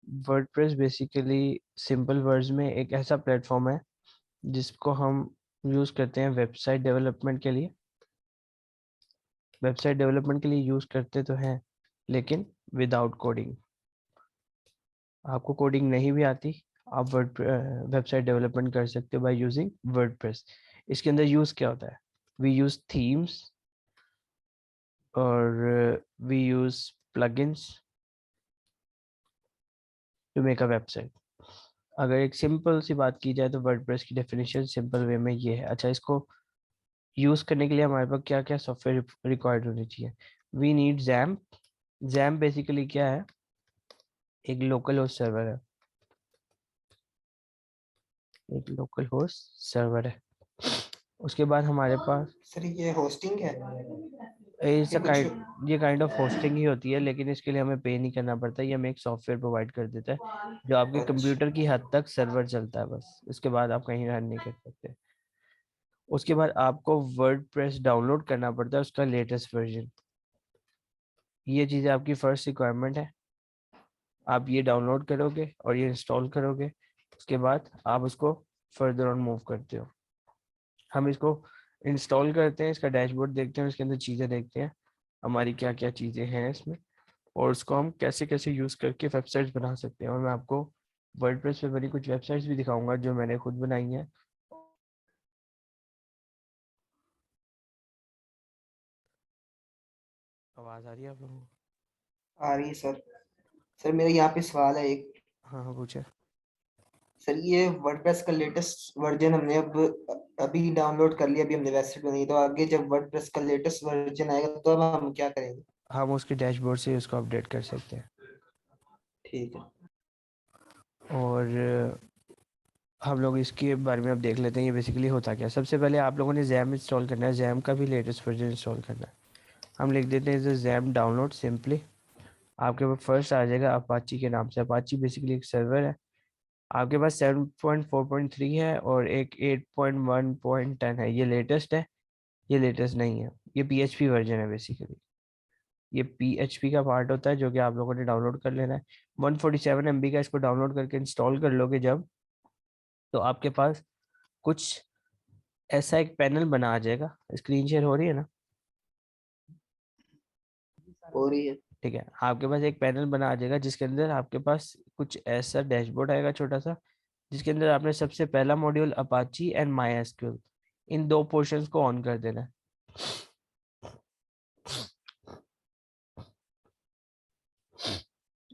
WordPress basically simple words में एक ऐसा प्लेटफॉर्म है जिसको हम यूज करते हैं वेबसाइट डेवलपमेंट के लिए। वेबसाइट डेवलपमेंट के लिए यूज करते तो हैं, लेकिन विदाउट कोडिंग। आपको कोडिंग नहीं भी आती, आप वर्ड वेबसाइट डेवलपमेंट कर सकते हो बाय यूजिंग वर्डप्रेस। इसके अंदर यूज क्या होता है? वी यूज थीम्स और we use plugins to make a website. अगर एक सिंपल सी बात की जाए तो वर्डप्रेस की डेफिनेशन सिंपल वे में ये है। अच्छा, इसको यूज करने के लिए हमारे पास क्या क्या सॉफ्टवेयर रिक्वायर्ड होनी चाहिए? We need XAMPP. XAMPP basically क्या है? एक लोकल होस्ट सर्वर है। एक लोकल होस्ट सर्वर है। उसके बाद हमारे पास सर ये होस्टिंग है ऐसा कि कुछ? काइंड ऑफ होस्टिंग ही होती है, लेकिन इसके लिए हमें पे नहीं करना पड़ता। ये हमें एक सॉफ्टवेयर प्रोवाइड कर देता है जो आपके अच्छा। कंप्यूटर की हद तक सर्वर चलता है, बस। उसके बाद आप कहीं रन नहीं कर सकते। उसके बाद आपको वर्डप्रेस डाउनलोड करना पड़ता है, उसका लेटेस्ट वर्जन। ये चीज़ें आपकी फर्स्ट रिक्वायरमेंट है। आप ये डाउनलोड करोगे और ये इंस्टॉल करोगे, उसके बाद आप उसको फर्दर ऑन मूव करते हो। हम इसको इंस्टॉल करते हैं, इसका डैशबोर्ड देखते हैं, उसके अंदर चीज़ें देखते हैं हमारी क्या क्या चीज़ें हैं इसमें, और उसको हम कैसे कैसे यूज़ करके वेबसाइट्स बना सकते हैं। और मैं आपको वर्डप्रेस पे बनी कुछ वेबसाइट्स भी दिखाऊंगा जो मैंने खुद बनाई हैं। आवाज़ आ रही है आप लोगों को? आ रही है सर। सर मेरा यहाँ पे सवाल है एक। हाँ हाँ, पूछे। सर ये वर्डप्रेस का लेटेस्ट वर्जन हमने अब अभी डाउनलोड कर लिया, अभी हमने वेबसाइट बनाई, तो आगे जब वर्डप्रेस का लेटेस्ट वर्जन आएगा तो अब हम क्या करेंगे? हम उसके डैशबोर्ड से उसको अपडेट कर सकते हैं। ठीक है। और हम लोग इसके बारे में अब देख लेते हैं ये बेसिकली होता क्या है। सबसे पहले आप लोगों ने जैम इंस्टॉल करना है, जैम का भी लेटेस्ट वर्जन इंस्टॉल करना है। हम लिख देते हैं जैम डाउनलोड सिंपली। आपके पास फर्स्ट आ जाएगा अपाची के नाम से। अपाची बेसिकली एक सर्वर है। आपके पास 7.4.3 है और एक 8.1.10 है। ये लेटेस्ट है, ये लेटेस्ट नहीं है। ये पीएचपी वर्जन है बेसिकली। ये पीएचपी का पार्ट होता है जो कि आप लोगों ने डाउनलोड कर लेना है। 147 MB का इसको डाउनलोड करके इंस्टॉल कर लोगे जब, तो आपके पास कुछ ऐसा एक पैनल बना आ जाएगा। स्क्रीन शेयर हो रही है ना? हो रही है। ठीक है, आपके पास एक पैनल बना आ जाएगा जिसके अंदर आपके पास कुछ ऐसा डैशबोर्ड आएगा छोटा सा, जिसके अंदर आपने सबसे पहला module Apache and MySQL, इन दो पोर्शंस को ऑन कर देना है।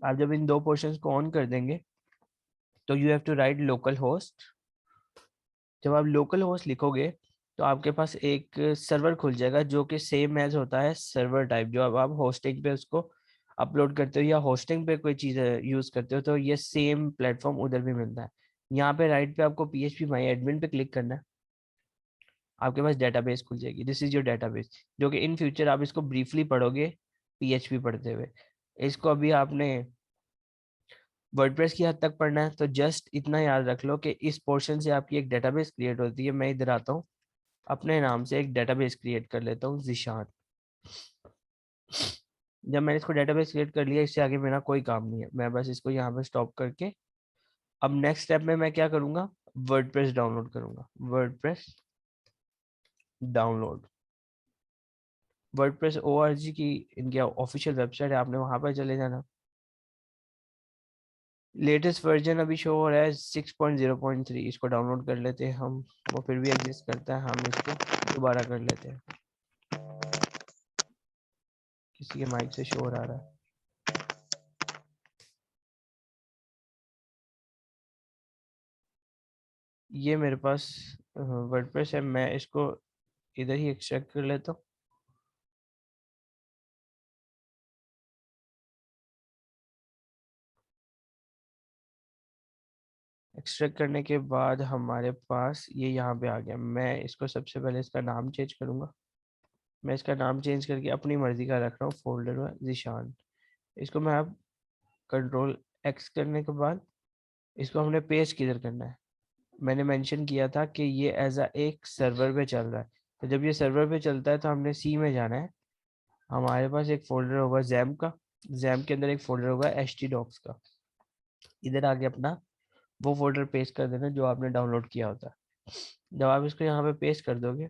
आप जब इन दो पोर्शंस को ऑन कर देंगे तो you have to write localhost. जब आप लोकल होस्ट लिखोगे तो आपके पास एक सर्वर खुल जाएगा जो कि सेम एज होता है सर्वर टाइप। जो अब आप होस्टिंग पे उसको अपलोड करते हो या होस्टिंग पे कोई चीज़ यूज करते हो तो ये सेम प्लेटफॉर्म उधर भी मिलता है। यहाँ पे राइट पे आपको पीएचपी माई एडमिन पे क्लिक करना है। आपके पास डेटाबेस खुल जाएगी। दिस इज योर डेटाबेस, जो कि इन फ्यूचर आप इसको ब्रीफली पढ़ोगे पीएचपी पढ़ते हुए। इसको अभी आपने वर्डप्रेस की हद तक पढ़ना है तो जस्ट इतना याद रख लो कि इस पोर्शन से आपकी एक डेटाबेस क्रिएट होती है। मैं इधर आता हूँ, अपने नाम से एक डेटाबेस क्रिएट कर लेता हूँ, जिशान। जब मैंने इसको डेटाबेस क्रिएट कर लिया, इससे आगे मेरा कोई काम नहीं है। मैं बस इसको यहाँ पे स्टॉप करके अब नेक्स्ट स्टेप में मैं क्या करूँगा? वर्डप्रेस डाउनलोड करूँगा। WordPress download. वर्डप्रेस ओआरजी की इनकी ऑफिशियल वेबसाइट है, आपने वहां पर चले जाना। लेटेस्ट वर्जन अभी शो हो रहा है 6.0.3। इसको डाउनलोड कर लेते हैं हम। वो फिर भी एग्जिस्ट करता है, हम इसको दोबारा कर लेते हैं। किसी के माइक से शोर आ रहा है। ये मेरे पास वर्डप्रेस है, मैं इसको इधर ही एक्सट्रैक्ट कर लेता हूँ। एक्सट्रैक्ट करने के बाद हमारे पास ये यहाँ पे आ गया। मैं इसको सबसे पहले इसका नाम चेंज करूँगा। मैं इसका नाम चेंज करके अपनी मर्जी का रख रहा हूँ, फोल्डर में जिशान। इसको मैं अब कंट्रोल एक्स करने के बाद इसको हमने पेज किधर करना है? मैंने मेंशन किया था कि ये एज अ एक सर्वर पे चल रहा है। तो जब ये सर्वर पे चलता है तो हमने सी में जाना है। हमारे पास एक फोल्डर होगा जैम का। जैम के अंदर एक फोल्डर होगा एच टी डॉक्स का। इधर आके अपना वो फोल्डर पेस्ट कर देना जो आपने डाउनलोड किया होता है। जब आप इसको यहाँ पे पेस्ट कर दोगे,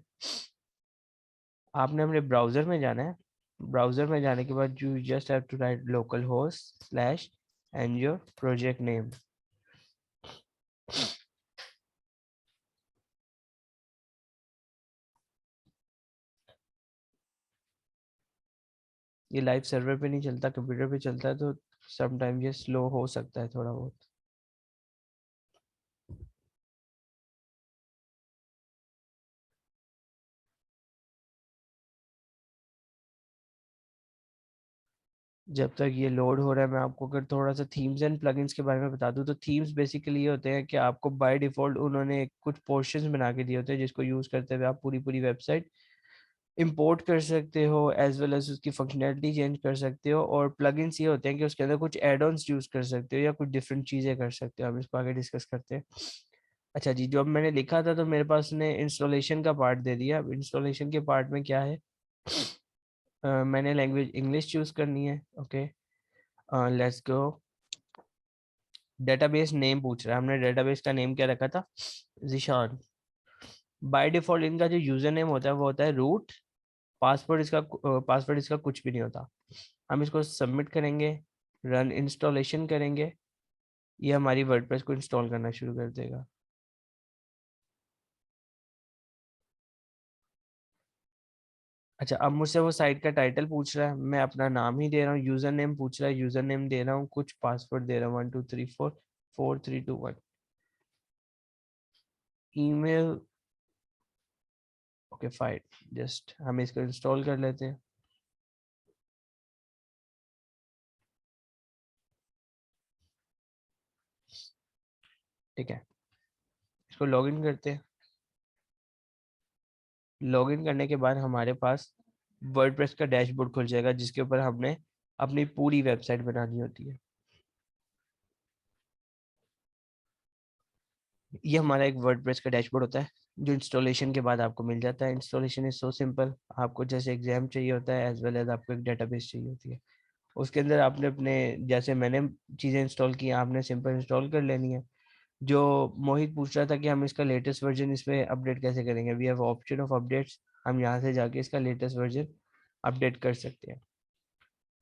आपने अपने ब्राउजर में जाना है। ब्राउजर में जाने के बाद you just have to write localhost slash and your project name. ये लाइव सर्वर पे नहीं चलता, कंप्यूटर पे चलता है, तो समटाइम ये स्लो हो सकता है थोड़ा बहुत। जब तक ये लोड हो रहा है, मैं आपको अगर थोड़ा सा थीम्स एंड प्लगइन्स के बारे में बता दूं, तो थीम्स बेसिकली ये होते हैं कि आपको बाय डिफॉल्ट उन्होंने कुछ पोर्शंस बना के दिए होते हैं जिसको यूज करते हुए आप पूरी पूरी वेबसाइट इंपोर्ट कर सकते हो, एज वेल एज उसकी फंक्शनैलिटी चेंज कर सकते हो। और प्लगइन्स ये होते हैं कि उसके अंदर कुछ एड ऑन्स यूज कर सकते हो या कुछ डिफरेंट चीजें कर सकते हो। हम इसको आगे डिस्कस करते हैं। अच्छा जी, जो अब मैंने लिखा था तो मेरे पास ने इंस्टॉलेशन का पार्ट दे दिया। अब इंस्टॉलेशन के पार्ट में क्या है, मैंने लैंग्वेज इंग्लिश चूज करनी है। Okay, let's go. Database name पूछ रहा है, हमने डेटाबेस का नेम क्या रखा था, जिशान। बाय डिफॉल्ट इनका जो यूजर नेम होता है वो होता है रूट। पासवर्ड इसका कुछ भी नहीं होता। हम इसको सबमिट करेंगे, रन इंस्टॉलेशन करेंगे, ये हमारी वर्डप्रेस को इंस्टॉल करना शुरू कर देगा। अच्छा, अब मुझसे वो साइट का टाइटल पूछ रहा है, मैं अपना नाम ही दे रहा हूँ। यूजर नेम पूछ रहा है, यूजर नेम दे रहा हूँ, कुछ पासवर्ड दे रहा हूँ 12344321। Email, okay fine. जस्ट हम इसको इंस्टॉल कर लेते हैं। ठीक है, इसको लॉगिन करते हैं। लॉगिन करने के बाद हमारे पास वर्डप्रेस का डैशबोर्ड खुल जाएगा जिसके ऊपर हमने अपनी पूरी वेबसाइट बनानी होती है। ये हमारा एक वर्डप्रेस का डैशबोर्ड होता है जो इंस्टॉलेशन के बाद आपको मिल जाता है। Installation is so simple. आपको जैसे एग्जाम चाहिए होता है एज वेल एज आपको एक डेटाबेस चाहिए होती है। उसके अंदर आपने अपने, जैसे मैंने चीज़ें इंस्टॉल की, आपने सिंपल इंस्टॉल कर लेनी है। जो मोहित पूछ रहा था कि हम इसका लेटेस्ट वर्जन इसमें अपडेट कैसे करेंगे, we have option of updates. हम यहाँ से जाके इसका लेटेस्ट वर्जन अपडेट कर सकते हैं।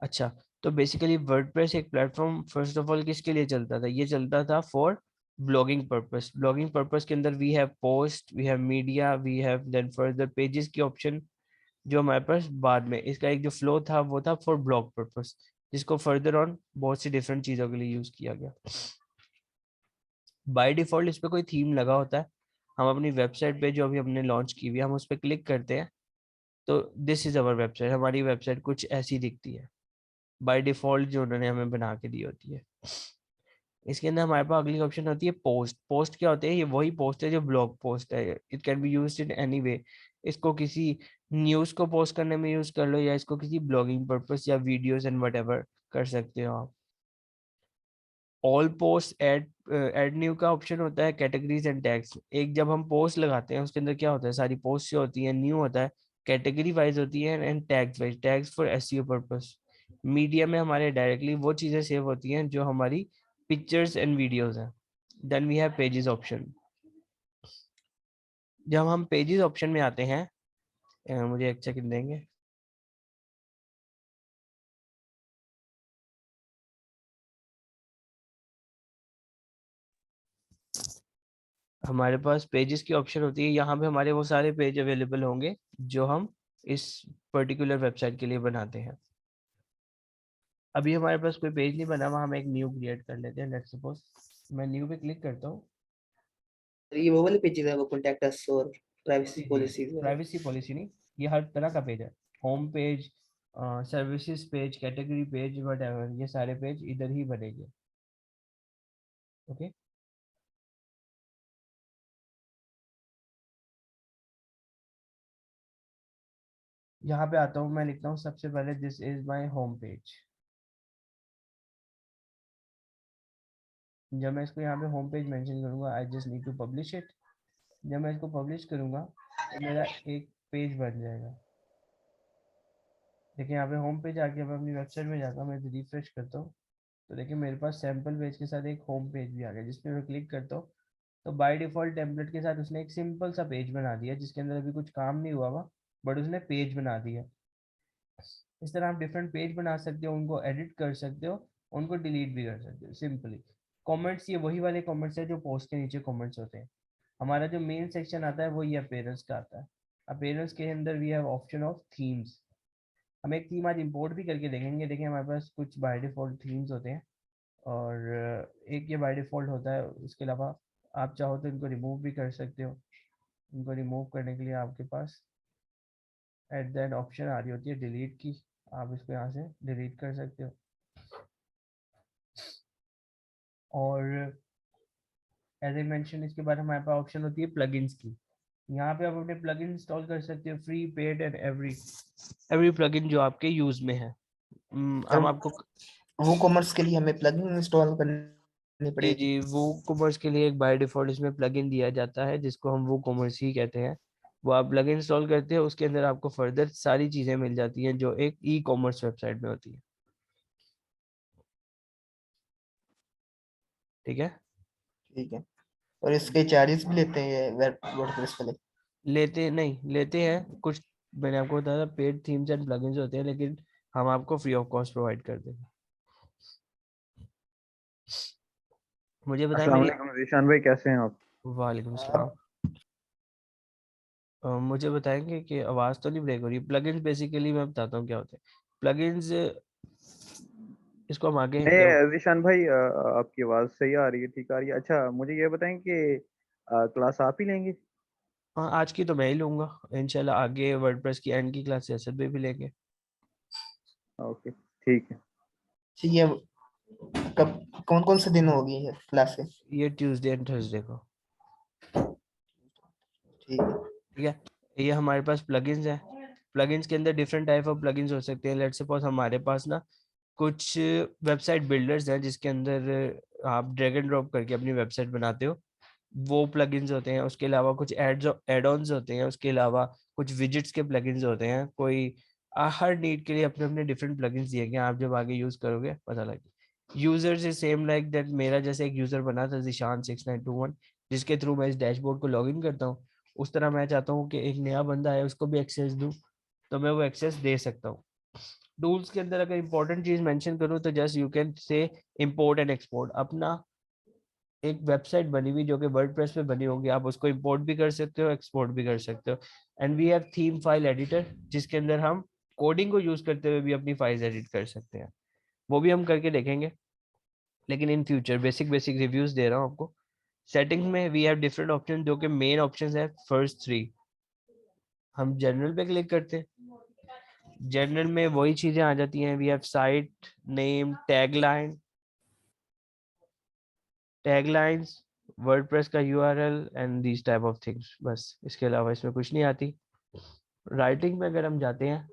अच्छा, तो बेसिकली वर्डप्रेस एक प्लेटफॉर्म फर्स्ट ऑफ ऑल किसके लिए चलता था, ये चलता था for blogging purpose. Blogging purpose के अंदर we have post, we have media, we have then further pages की ऑप्शन जो हमारे पास बाद में। इसका एक जो फ्लो था वो था फॉर ब्लॉग पर्पस, जिसको फर्दर ऑन बहुत सी डिफरेंट चीज़ों के लिए यूज़ किया गया। बाय डिफॉल्ट इस पे कोई थीम लगा होता है। हम अपनी वेबसाइट पे जो अभी हमने लॉन्च की हुई है, हम उस पर क्लिक करते हैं तो दिस इज़ अवर वेबसाइट। हमारी वेबसाइट कुछ ऐसी दिखती है बाय डिफॉल्ट जो उन्होंने हमें बना के दी होती है। इसके अंदर हमारे पास अगली ऑप्शन होती है पोस्ट। पोस्ट क्या होते हैं, ये वही पोस्ट है जो ब्लॉग पोस्ट है। It can be used in any way. इसको किसी न्यूज़ को पोस्ट करने में यूज कर लो या इसको किसी ब्लॉगिंग पर्पस या वीडियोस एंड व्हाटएवर कर सकते हो आप। ऑल पोस्ट, ऐड न्यू का ऑप्शन होता है, कैटेगरीज एंड टैग्स। एक जब हम पोस्ट लगाते हैं उसके अंदर क्या होता है, सारी पोस्ट जो होती है न्यू होता है, कैटेगरी वाइज होती है and tags wise, tags for SEO purpose. Media में हमारे डायरेक्टली वो चीजें सेव होती हैं जो हमारी पिक्चर्स एंड वीडियोस हैं। Then we have pages option. जब हम पेजेस ऑप्शन में आते हैं, मुझे एक सेकंड देंगे। हमारे पास पेजेस की ऑप्शन होती है, यहाँ पे हमारे वो सारे पेज अवेलेबल होंगे जो हम इस पर्टिकुलर वेबसाइट के लिए बनाते हैं। अभी हमारे पास कोई पेज नहीं बना हुआ, हम एक न्यू क्रिएट कर लेते हैं। लेट्स सपोज मैं न्यू पे क्लिक करता हूँ। ये वो वाले पेजेस है वो कॉन्टैक्ट अस और प्राइवेसी जी, पॉलिसीज वाले। प्राइवेसी पॉलिसी नहीं, ये हर तरह का पेज है। Home page, services page, category page, what ये सारे पेज इधर ही बनेंगे। ओके, यहाँ पे आता हूँ, मैं लिखता हूँ सबसे पहले this is my home page. जब मैं इसको यहाँ पे होम पेज मेंशन करूंगा, I just need to publish it. जब मैं इसको पब्लिश करूंगा तो मेरा एक पेज बन जाएगा। देखिए यहाँ पे होम पेज आ गया। मैं अपनी वेबसाइट में जाता हूँ, मैं रिफ्रेश करता हूँ, तो देखिए मेरे पास सैम्पल पेज के साथ एक होम पेज भी आ गया, जिसपे मैं क्लिक करता हूँ तो बाय डिफॉल्ट टेम्पलेट के साथ उसने एक सिंपल सा पेज बना दिया, जिसके अंदर अभी कुछ काम नहीं हुआ हुआ, बट उसने पेज बना दिया। इस तरह आप डिफरेंट पेज बना सकते हो, उनको एडिट कर सकते हो, उनको डिलीट भी कर सकते हो सिंपली। कमेंट्स, ये वही वाले कमेंट्स है जो पोस्ट के नीचे कमेंट्स होते हैं। हमारा जो मेन सेक्शन आता है वो ये अपीयरेंस का आता है। अपीयरेंस के अंदर we have option of themes. हम एक थीम आज इंपोर्ट भी करके देखेंगे। देखिए हमारे पास कुछ बाय डिफॉल्ट थीम्स होते हैं, और एक ये बाय डिफॉल्ट होता है। उसके अलावा आप चाहो तो इनको रिमूव भी कर सकते हो। इनको रिमूव करने के लिए आपके पास एट द एंड ऑप्शन आ रही होती है डिलीट की, आप इसको यहाँ से डिलीट कर सकते हो। और एज आई मेंशन, इसके बाद हमारे पास ऑप्शन होती है प्लगइन्स की। यहाँ पे आप अपने प्लगइन इंस्टॉल कर सकते हो, free, paid and every plugin जो आपके यूज में है। सर हम आपको वो कॉमर्स के लिए हमें प्लगइन इंस्टॉल करनी जी पड़ेगी? जी, वो कॉमर्स के लिए एक बाय डिफॉल्ट इसमें प्लगइन दिया जाता है, जिसको हम वो कॉमर्स ही कहते हैं। वो आप प्लगइन इंस्टॉल करते हैं, उसके अंदर आपको फर्दर सारी चीजें मिल जाती हैं जो एक ई कॉमर्स वेबसाइट में होती है। ठीक है। ठीक है। और इसके चार्जेस भी लेते हैं ये वर्डप्रेस वाले? लेते हैं कुछ। मैंने आपको बताया था पेड थीम्स एंड प्लगइन्स होते हैं, लेकिन हम आपको फ्री ऑफ कॉस्ट प्रोवाइड कर देंगे। मुझे बताएं अस्सलाम मेरी। वालेकुम जीशान भाई, कैसे हैं आप? वालेकुम सलाम। आप मुझे बताएंगे कि आवाज़ तो नहीं ब्रेक हो रही। प्लगइन्स बेसिकली मैं बताता हूँ क्या होते हैं। प्लगइन्स, इसको हम आगे नहीं जीशान भाई, आपकी आवाज़ सही आ रही है, ठीक आ रही है। अच्छा, मुझे ये बताएं कि क्लास आप ही लेंगे? हाँ, आज की तो मैं ही लूंगा इंशाल्लाह। आगे वर्डप्रेस की एंड की क्लास असद में भी लेंगे। ओके, ठीक है। ठीक है। कब कौन कौन से दिन होगी ये क्लासें? ये ट्यूसडे एंड थर्सडे को। ठीक है। ठीक है। ये हमारे पास प्लगइन्स है। प्लगइन्स के अंदर डिफरेंट टाइप ऑफ प्लगइन्स हो सकते हैं। लेट्स सपोज हमारे पास ना कुछ वेबसाइट बिल्डर्स हैं, जिसके अंदर आप ड्रैग एंड ड्रॉप करके अपनी वेबसाइट बनाते हो, वो प्लगइन्स होते हैं। उसके अलावा कुछ एड ऑन्स होते हैं। उसके अलावा कुछ विजिट्स के प्लगइन्स होते हैं। कोई हर नीड के लिए अपने अपने डिफरेंट प्लगइन्स दिए गए हैं। आप जब आगे यूज करोगे पता लगे। यूजर से सेम लाइक दैट, मेरा जैसे एक यूजर बना था Zishan6921, जिसके थ्रू मैं इस डैशबोर्ड को लॉग इन करता हूँ, उस तरह मैं चाहता हूँ कि एक नया बंदा है उसको भी एक्सेस दूँ, तो मैं वो एक्सेस दे सकता हूँ। टूल्स के अंदर अगर इंपॉर्टेंट चीज मेंशन करूँ तो just you can say import and export. अपना एक वेबसाइट बनी हुई जो कि वर्डप्रेस पे बनी होगी, आप उसको इंपोर्ट भी कर सकते हो, एक्सपोर्ट भी कर सकते हो। And we have theme file editor, जिसके अंदर हम कोडिंग को यूज करते हुए भी अपनी फाइल्स एडिट कर सकते हैं। वो भी हम करके देखेंगे, लेकिन in future basic basic reviews दे रहा हूँ आपको। सेटिंग्स में वी हैव डिफरेंट ऑप्शन, जो कि मेन ऑप्शन है फर्स्ट थ्री। हम जनरल पे क्लिक करते हैं। जनरल में वही चीजें आ जाती हैं। We have site name, taglines, WordPress का URL and these type of things. बस इसके अलावा इसमें कुछ नहीं आती। राइटिंग में अगर हम जाते हैं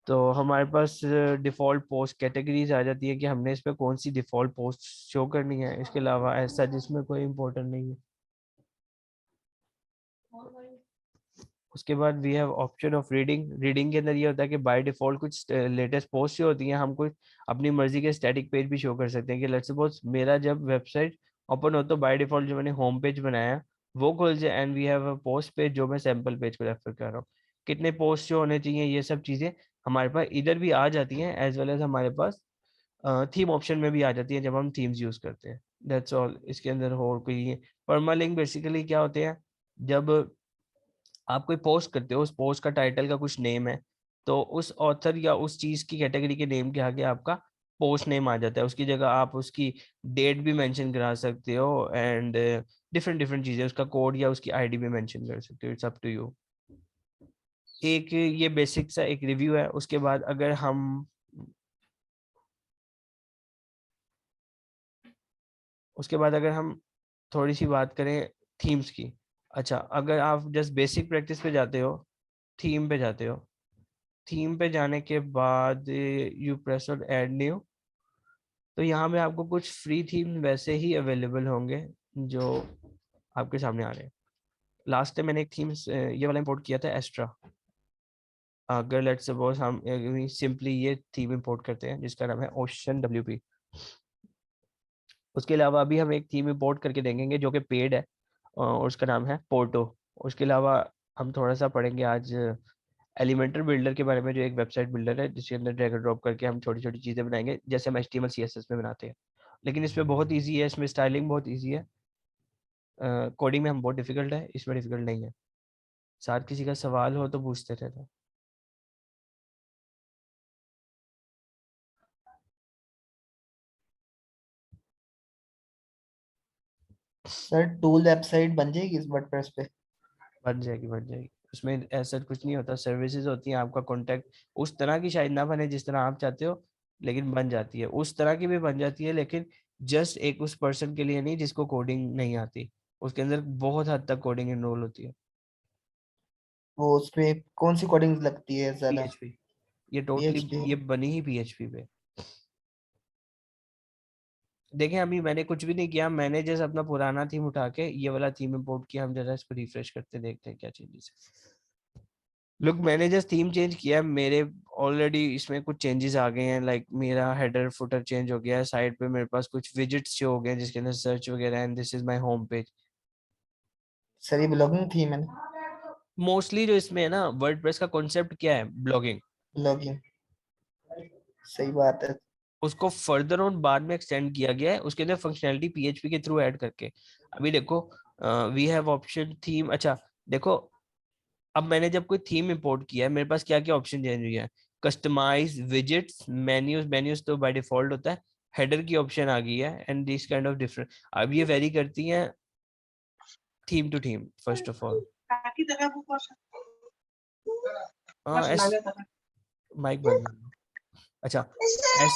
तो हमारे पास डिफ़ॉल्ट पोस्ट कैटेगरीज आ जाती है कि हमने इसमें कौन सी डिफ़ॉल्ट पोस्ट शो करनी है। इसके अलावा ऐसा जिसमें कोई इम्पोर्टेंट नहीं है। उसके बाद we have option of reading. Reading के अंदर ये होता है कि बाय डिफ़ॉल्ट कुछ लेटेस्ट पोस्ट जो होती हैं, हम कुछ अपनी मर्जी के स्टैटिक पेज भी शो कर सकते हैं। कि लेट्स सपोज मेरा जब वेबसाइट ओपन हो तो बाय डिफ़ॉल्ट जो मैंने होम पेज बनाया वो खुल जाए, and we have a post page जो मैं सैम्पल पेज को रेफर कर रहा हूँ। कितने पोस्ट शो होने चाहिए, ये सब चीज़ें हमारे पास इधर भी आ जाती हैं, एज वेल एज हमारे पास थीम ऑप्शन में भी आ जाती है जब हम थीम्स यूज करते हैं। That's all. इसके अंदर और कोई परमालिंक बेसिकली क्या होते हैं, जब आप कोई पोस्ट करते हो, उस पोस्ट का टाइटल का कुछ नेम है, तो उस ऑथर या उस चीज की कैटेगरी के नेम के आगे आपका पोस्ट नेम आ जाता है। उसकी जगह आप उसकी डेट भी मेंशन करा सकते हो, एंड डिफरेंट डिफरेंट चीजें, उसका कोड या उसकी आईडी भी मेंशन कर सकते हो। It's up to you. एक ये बेसिक सा एक रिव्यू है। उसके बाद अगर हम थोड़ी सी बात करें थीम्स की। अच्छा, अगर आप जस्ट बेसिक प्रैक्टिस पे जाते हो, थीम पे जाते हो, थीम पे जाने के बाद you press on add new, तो यहाँ में आपको कुछ फ्री थीम वैसे ही अवेलेबल होंगे जो आपके सामने आ रहे हैं। लास्ट टाइम मैंने एक थीम ये वाला इंपोर्ट किया था, एस्ट्रा। अगर लेट्स सपोज हम सिंपली ये थीम इंपोर्ट करते हैं जिसका नाम है ओशन WP, उसके अलावा अभी हम एक थीम इंपोर्ट करके देखेंगे जो कि पेड है और उसका नाम है पोर्टो। उसके अलावा हम थोड़ा सा पढ़ेंगे आज एलिमेंटर बिल्डर के बारे में, जो एक वेबसाइट बिल्डर है जिसके अंदर ड्रैग एंड ड्रॉप करके हम छोटी छोटी चीज़ें बनाएंगे जैसे हम HTML CSS में बनाते हैं। लेकिन इसमें बहुत ईजी है, इसमें स्टाइलिंग बहुत ईजी है। कोडिंग में हम बहुत डिफिकल्ट है, इसमें डिफिकल्ट नहीं है। साथ किसी का सवाल हो तो पूछते रहते। सर टूल वेबसाइट बन जाएगी इस वर्डप्रेस पे? बन जाएगी बन जाएगी, उसमें ऐसा कुछ नहीं होता, सर्विसेज होती हैं। आपका कॉन्टैक्ट उस तरह की शायद ना बने जिस तरह आप चाहते हो, लेकिन बन जाती है। उस तरह की भी बन जाती है, लेकिन जस्ट एक उस पर्सन के लिए नहीं जिसको कोडिंग नहीं आती। उसके अंदर बहुत हद तक कोडिंग इनरोल होती है। वो उसमें कौन सी कोडिंग लगती है ज्यादा? PHP, ये टोटली PHP? ये बनी ही PHP पे। देखें अभी मैंने कुछ भी नहीं किया, मैंने जैसे अपना पुराना थीम उठा के ये वाला थीम इंपोर्ट किया। हम जरा इसको रिफ्रेश करते देखते हैं क्या चेंजेस है। लुक मैंने जस्ट थीम चेंज किया है, मेरे ऑलरेडी इसमें कुछ चेंजेस आ गए हैं। लाइक मेरा हेडर फुटर चेंज हो गया है, साइड पे मेरे पास कुछ विजिट्स शो हो गए हैं जिसके अंदर सर्च वगैरह, and this is my home page. Sir ये ब्लॉगिंग थी मैंने। मोस्टली जो इसमें है ना, वर्डप्रेस का कॉन्सेप्ट क्या है, ब्लॉगिंग। ब्लॉगिंग, सही बात है। उसको फर्दर ऑन बाद में एक्सटेंड किया गया है, उसके अंदर फंक्शनैलिटी PHP के थ्रू ऐड करके। अभी देखो वी हैव ऑप्शन थीम। अच्छा देखो, अब मैंने जब कोई थीम इंपोर्ट किया है मेरे पास क्या क्या ऑप्शन चेंज हुई है। कस्टमाइज विजिट्स, मेन्यूज, मेन्यूज तो बाय डिफॉल्ट होता है। हेडर की ऑप्शन आ गई है and this kind of different. अब ये वेरी करती हैं theme to theme. First of all mic बंद कर लो। अच्छा एस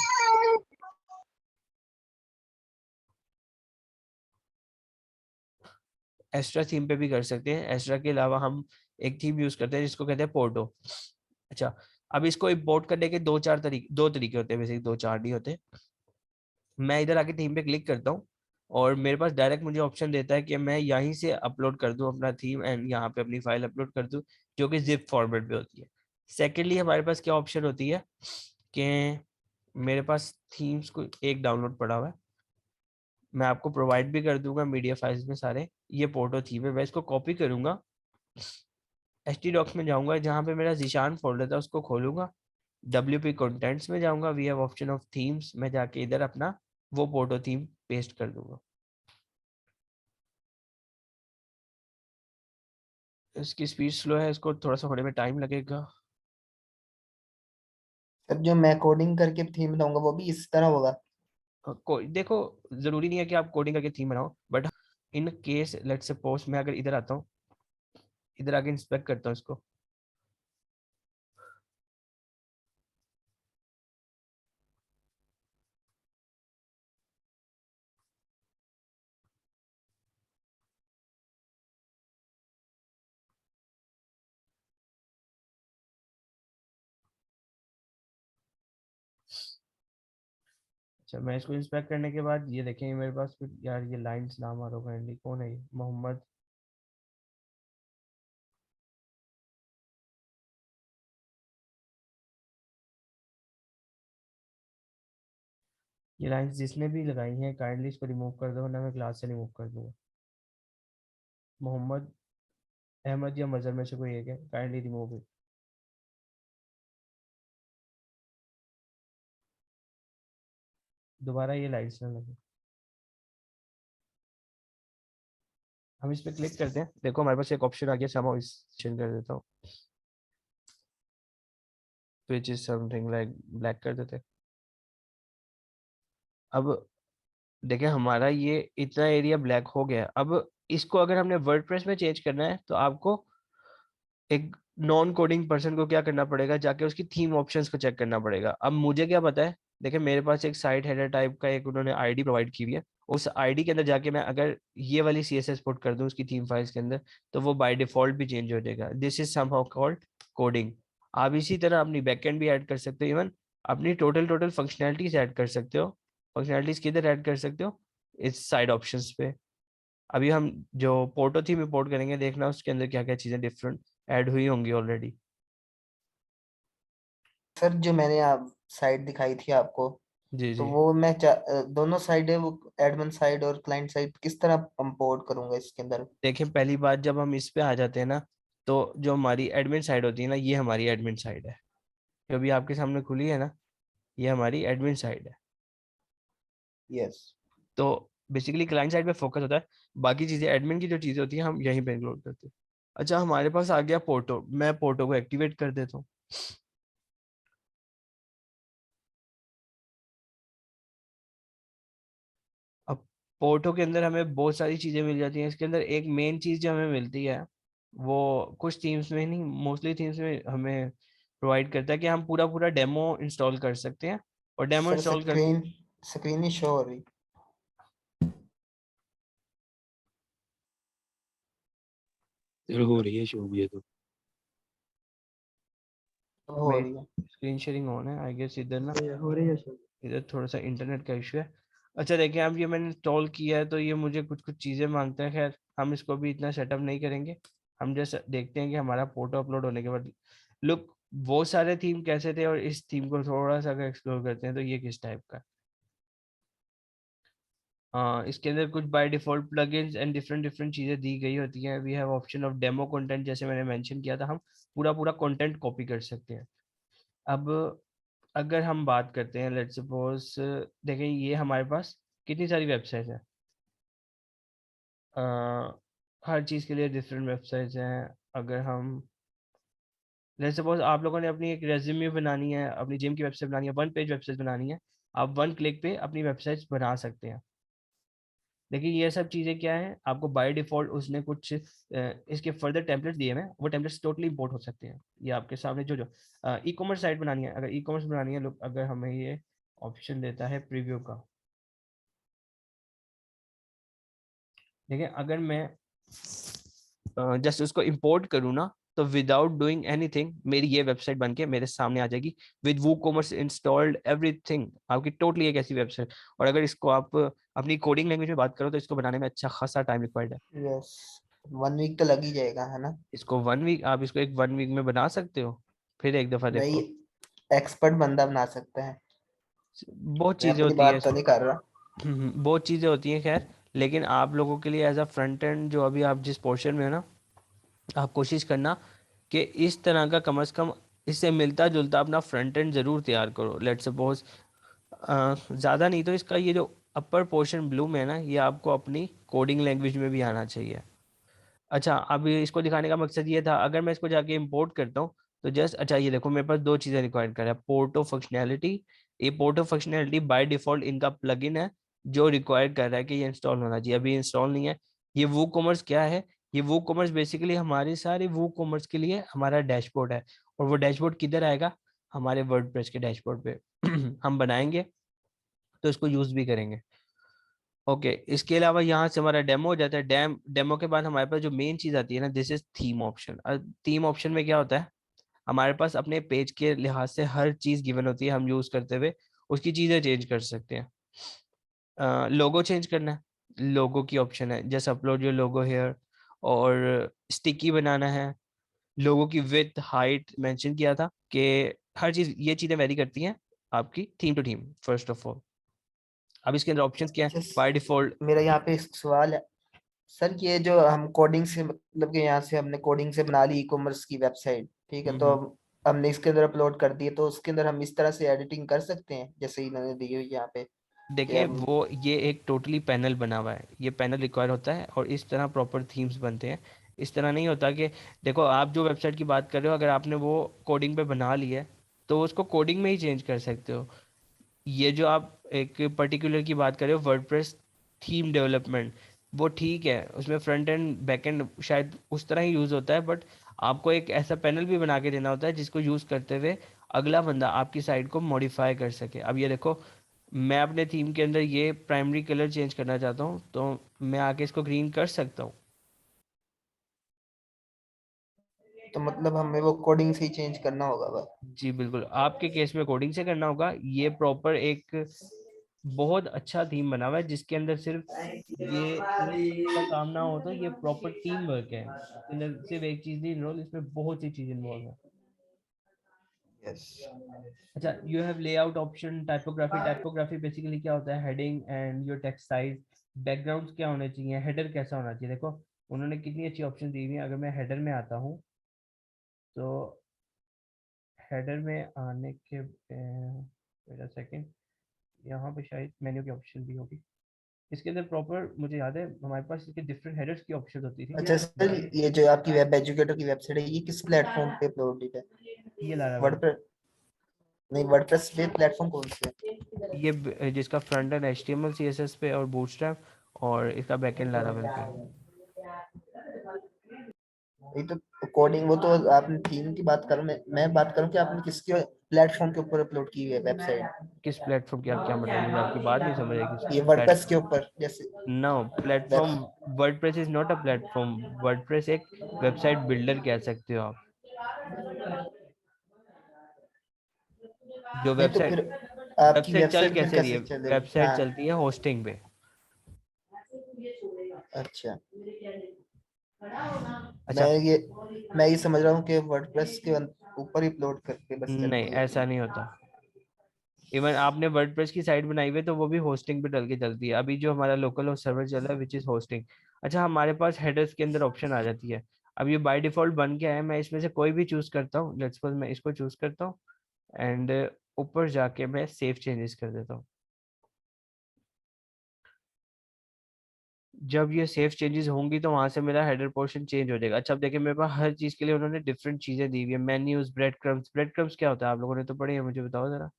एस्ट्रा थीम पे भी कर सकते हैं। एस्ट्रा के अलावा हम एक थीम यूज करते हैं जिसको कहते हैं पोर्टो। अच्छा, अब इसको इंपोर्ट करने के दो तरीके होते हैं, बेसिक दो चार नहीं होते। मैं इधर आके थीम पे क्लिक करता हूँ और मेरे पास डायरेक्ट मुझे ऑप्शन देता है कि मैं यहीं से अपलोड कर दूं अपना थीम एंड यहाँ पे अपनी फाइल अपलोड कर दूं, जो कि जिप फॉर्मेट पे होती है। सेकेंडली हमारे पास क्या ऑप्शन होती है कि मेरे पास थीम्स को एक डाउनलोड पड़ा हुआ है, मैं आपको प्रोवाइड भी कर दूंगा मीडिया फाइल्स में सारे। ये पोर्टो थीम है, मैं इसको कॉपी करूंगा, htdocs में जाऊंगा, जहाँ पे मेरा जीशान फोल्डर था उसको खोलूंगा, WP कंटेंट्स में जाऊंगा, we have option of themes में जाके इधर अपना वो पोर्टो थीम पेस्ट कर दूंगा। इसकी स्पीड स्लो है, इसको थोड़ा सा होने में टाइम लगेगा। सर जो मैं कोडिंग करके थीम बनाऊंगा वो भी इस तरह होगा? कोई देखो, जरूरी नहीं है कि आप कोडिंग करके थीम बनाओ, but in case let's suppose मैं अगर इधर आता हूँ, इधर आके इंस्पेक्ट करता हूँ इसको, अच्छा मैं इसको इंस्पेक्ट करने के बाद ये देखेंगे मेरे पास कुछ, यार ये लाइंस नाम आ रहा है, कौन है ये, मोहम्मद। ये लाइंस जिसने भी लगाई हैं काइंडली इसको रिमूव कर दो, वरना मैं क्लास से रिमूव कर दूंगा। मोहम्मद, अहमद या मजहर में से कोई एक है, काइंडली रिमूव इट। दोबारा ये लाइंस ना लगे। हम इस पे क्लिक करते हैं, देखो हमारे पास एक ऑप्शन आ गया, सम इस चेंज कर देता हूँ, which is something like black कर देते हैं। अब देखिए हमारा ये इतना एरिया ब्लैक हो गया। अब इसको अगर हमने वर्डप्रेस में चेंज करना है तो आपको एक नॉन कोडिंग पर्सन को क्या करना पड़ेगा, जाके उसकी थीम ऑप्शंस को चेक करना पड़ेगा। अब मुझे क्या पता है, देखिए मेरे पास एक साइट हेडर टाइप का एक उन्होंने आईडी प्रोवाइड की हुई है, उस आईडी के अंदर जाके मैं अगर ये वाली CSS पुट कर दूं उसकी थीम फाइल्स के अंदर, तो वो बाय डिफॉल्ट भी चेंज हो जाएगा। This is somehow called coding. आप इसी तरह अपनी बैकएंड भी ऐड कर सकते हो, इवन अपनी टोटल फंक्शनैलिटीज ऐड कर सकते हो। फंक्शनैलिटीज किधर ऐड कर सकते हो, इस साइड ऑप्शंस पे। अभी हम जो पोर्टो थीम इंपोर्ट करेंगे, देखना उसके अंदर क्या क्या चीजें डिफरेंट ऐड हुई होंगी ऑलरेडी। सर जो मैंने आप साइट दिखाई थी आपको, जी तो जी। वो मैं दोनों साइड है, वो एडमिन साइड और क्लाइंट साइड किस तरह इंपोर्ट करूंगा इसके अंदर? देखिए पहली बात, जब हम इस पे आ जाते हैं ना, तो जो हमारी एडमिन साइड होती है ना, ये हमारी एडमिन साइड है, जो भी आपके सामने खुली है ना, ये हमारी एडमिन साइड है। यस। तो बेसिकली क्लाइंट साइड पे फोकस होता है, बाकी चीज़ें एडमिन की जो चीज़ें होती हैं हम यहीं पे इंक्लूड करते हैं। अच्छा, हमारे पास आ गया पोर्टो, मैं पोर्टो को एक्टिवेट कर देता हूँ। अब पोर्टो के अंदर हमें बहुत सारी चीज़ें मिल जाती हैं। इसके अंदर एक मेन चीज़ जो हमें मिलती है, वो कुछ थीम्स में नहीं, मोस्टली थीम्स में हमें प्रोवाइड करता है कि हम पूरा पूरा डेमो इंस्टॉल कर सकते हैं। और डेमो सर इंस्टॉल कर, स्क्रीन स्क्रीन ही शो हो रही सर हो रही है शो भी है तो। हो रही है। स्क्रीन शेयरिंग ऑन है आई गेस इधर ना, हो रही है सर। इधर थोड़ा सा इंटरनेट का इशू है। अच्छा देखिए, अब ये मैंने इंस्टॉल किया है तो ये मुझे कुछ कुछ चीज़ें मांगता है। खैर हम इसको भी इतना सेटअप नहीं करेंगे, हम जैसे देखते हैं कि हमारा फोटो अपलोड होने के बाद लुक वो सारे थीम कैसे थे, और इस थीम को थोड़ा सा अगर एक्सप्लोर करते हैं तो ये किस टाइप का है। इसके अंदर कुछ by default plugins and different different चीज़ें दी गई होती हैं। We have option of demo content, जैसे मैंने मेंशन किया था, हम पूरा पूरा कंटेंट कॉपी कर सकते हैं। अब अगर हम बात करते हैं, लेट्स सपोज देखें, ये हमारे पास कितनी सारी वेबसाइट है, हर चीज़ के लिए डिफरेंट वेबसाइट्स हैं। अगर हम लेट्स सपोज आप लोगों ने अपनी एक रेज्यूमे बनानी है, अपनी जिम की वेबसाइट बनानी है, वन पेज वेबसाइट बनानी है, आप वन क्लिक पे अपनी वेबसाइट्स बना सकते हैं। लेकिन ये सब चीज़ें क्या है, आपको बाय डिफॉल्ट उसने कुछ इसके फर्दर टेम्पलेट्स दिए हैं, वो टेम्पलेट्स टोटली इंपोर्ट हो सकते हैं। ये आपके सामने जो जो ई कॉमर्स साइट बनानी है, अगर ई कॉमर्स बनानी है, लोग अगर हमें ये ऑप्शन देता है प्रीव्यू का, देखिए अगर मैं जस्ट उसको इंपोर्ट करूँ ना, तो विदाउट डूइंग एनीथिंग मेरी ये वेबसाइट बनके मेरे सामने आ जाएगी विद वो कॉमर्स इंस्टॉल्ड एवरीथिंग, आपकी टोटली एक ऐसी वेबसाइट। और अगर इसको आप अपनी कोडिंग लैंग्वेज में बात करो तो इसको बनाने में अच्छा खासा टाइम रिक्वायर्ड है। यस। 1 वीक तो लग ही जाएगा, है ना? इसको वन वीक, आप इसको एक वन वीक में बना सकते हो। फिर एक दफ़ा नहीं, देखो, एक्सपर्ट बंदा बना सकते हैं। बहुत मैं चीज़ें अपनी होती हैं बात तो नहीं कर रहा। बहुत चीज़ें होती हैं। खैर लेकिन आप लोगों के लिए एज अ फ्रंट एंड, जो अभी आप जिस पोर्शन में हो ना, आप कोशिश करना कि इस तरह का कम से कम इससे मिलता जुलता अपना फ्रंट एंड ज़रूर तैयार करो। लेट्स सपोज ज़्यादा नहीं तो इसका ये जो अपर पोर्शन ब्लू में है ना, ये आपको अपनी कोडिंग लैंग्वेज में भी आना चाहिए। अच्छा, अब इसको दिखाने का मकसद ये था, अगर मैं इसको जाके इंपोर्ट करता हूँ तो जस्ट, अच्छा ये देखो मेरे पास दो चीज़ें रिक्वायर्ड कर रहा है, पोर्टो फंक्शनैलिटी। ये पोर्टो फंक्शनैलिटी बाय डिफॉल्ट इनका प्लगइन है जो रिक्वायर्ड कर रहा है कि ये इंस्टॉल होना चाहिए, अभी इंस्टॉल नहीं है। ये वो कॉमर्स क्या है, ये वो कॉमर्स बेसिकली हमारे सारे वो कॉमर्स के लिए हमारा डैशबोर्ड है। और वो डैशबोर्ड किधर आएगा, हमारे वर्डप्रेस के डैशबोर्ड पे हम बनाएंगे, तो इसको यूज़ भी करेंगे। ओके, इसके अलावा यहाँ से हमारा डेमो हो जाता है। डेमो के बाद हमारे पास जो मेन चीज़ आती है ना, this is theme option. Theme option में क्या होता है, हमारे पास अपने पेज के लिहाज से हर चीज़ गिवन होती है, हम यूज़ करते हुए उसकी चीज़ें चेंज कर सकते हैं। लोगो चेंज करना है, लोगो की ऑप्शन है, जैसे अपलोड योर लोगो हेयर। और स्टिकी बनाना है, लोगो की विड्थ हाइट मेंशन किया था कि हर चीज़, ये चीज़ें वेरी करती हैं आपकी theme to theme first of all. अब इसके अंदर ऑप्शंस क्या है अच्छा, बाय डिफॉल्ट। मेरा यहाँ पे एक सवाल है। सर ये जो हम कोडिंग से, मतलब कि यहाँ से हमने कोडिंग से बना ली ई कॉमर्स की वेबसाइट, ठीक है, तो अब हमने इसके अंदर अपलोड कर दी है, तो उसके अंदर हम इस तरह से एडिटिंग कर सकते हैं जैसे इन्होंने दी हुई यहाँ पे कि देखिए हम। वो ये एक टोटली पैनल बना हुआ है, ये पैनल रिक्वायर होता है और इस तरह प्रॉपर थीम्स बनते हैं। इस तरह नहीं होता कि, देखो आप जो वेबसाइट की बात कर रहे हो, अगर आपने वो कोडिंग पे बना ली है तो उसको कोडिंग में ही चेंज कर सकते हो। ये जो आप एक पर्टिकुलर की बात कर रहे हो, वर्डप्रेस थीम डेवलपमेंट, वो ठीक है, उसमें फ्रंट एंड बैक एंड शायद उस तरह ही यूज़ होता है, बट आपको एक ऐसा पैनल भी बना के देना होता है जिसको यूज़ करते हुए अगला बंदा आपकी साइट को मॉडिफाई कर सके। अब ये देखो, मैं अपने थीम के अंदर ये प्राइमरी कलर चेंज करना चाहता हूँ, तो मैं आके इसको ग्रीन कर सकता हूँ। तो मतलब हमें वो कोडिंग से ही चेंज करना होगा बस? जी बिल्कुल, आपके केस में कोडिंग से करना होगा। ये प्रॉपर एक बहुत अच्छा थीम बना हुआ है जिसके अंदर सिर्फ ये एक का काम ना हो, तो ये प्रॉपर टीम वर्क है। इसके अंदर सिर्फ एक चीज नहीं इन्वॉल्व, इसमें बहुत सी चीज इन्वॉल्व है। यस अच्छा, you have layout option, typography. Typography basically क्या होता है, heading and your text size, background क्या होने चाहिए, हेडर कैसा होना चाहिए। देखो उन्होंने कितनी अच्छी ऑप्शन दी हुई है। अगर मैं हेडर में आता हूँ तो हेडर में आने के वेट अ सेकंड, यहाँ पे शायद मेन्यू की ऑप्शन भी होगी। इसके अंदर प्रॉपर मुझे याद है हमारे पास इसके डिफरेंट हेडर्स की ऑप्शन होती थी। अच्छा सर, ये जो आपकी वेब एजुकेटर की वेबसाइट है, ये किस प्लेटफॉर्म पे अपलोडेड है? ये लारावेल, वर्डप्रेस? नहीं, वर्डप्रेस पे प्लेटफॉर्म कौन सा है? ये जिसका फ्रंट एंड HTML CSS पे और बूटस्ट्रैप, और इसका बैकएंड लारावेल पे। ये तो कोडिंग, वो तो आपने थीम की बात करो, मैं बात करूं कि आपने किसके प्लेटफॉर्म के ऊपर अपलोड की हुई है वेबसाइट? किस प्लेटफॉर्म की, आप क्या मतलब, मुझे आपकी बात नहीं समझ आई। ये किस वर्डप्रेस के ऊपर जैसे no platform, WordPress is not a platform. WordPress एक वेबसाइट बिल्डर कह सकते हो आप। जो नहीं, तो वेबसाइट, फिर आपकी वेबसाइट चल वेबसाइट फिर कैसे रही है, कैसे चलेगी? वेबसाइट हाँ, चलती है होस्टिंग पे। अच्छा। अच्छा, मैं ये समझ रहा हूँ कि वर्डप्रेस के ऊपर ही अपलोड करके बस नहीं चलती है। ऐसा नहीं होता। इवन आपने वर्डप्रेस की साइट बनाई हुई है तो वो भी होस्टिंग पे डल के चलती है। अभी जो हमारा लोकल सर्वर चल रहा है विच इज होस्टिंग। अच्छा, हमारे पास हेडर्स के अंदर ऑप्शन आ जाती है। अब ये बाय डिफॉल्ट बन गया है, मैं इसमें से कोई भी चूज करता हूँ। लेट्स सपोज मैं इसको चूज करता हूँ एंड ऊपर जाके मैं सेव चेंजेस कर देता हूँ। जब ये सेव चेंजेस होंगी तो वहां से मेरा हेडर पोर्शन चेंज हो जाएगा। अच्छा, अब देखिए मेरे पास हर चीज के लिए उन्होंने डिफरेंट चीजें दी हुई है। Menus, bread crumbs. Bread crumbs क्या होता है, आप लोगों ने तो पढ़ी है, मुझे बताओ जरा।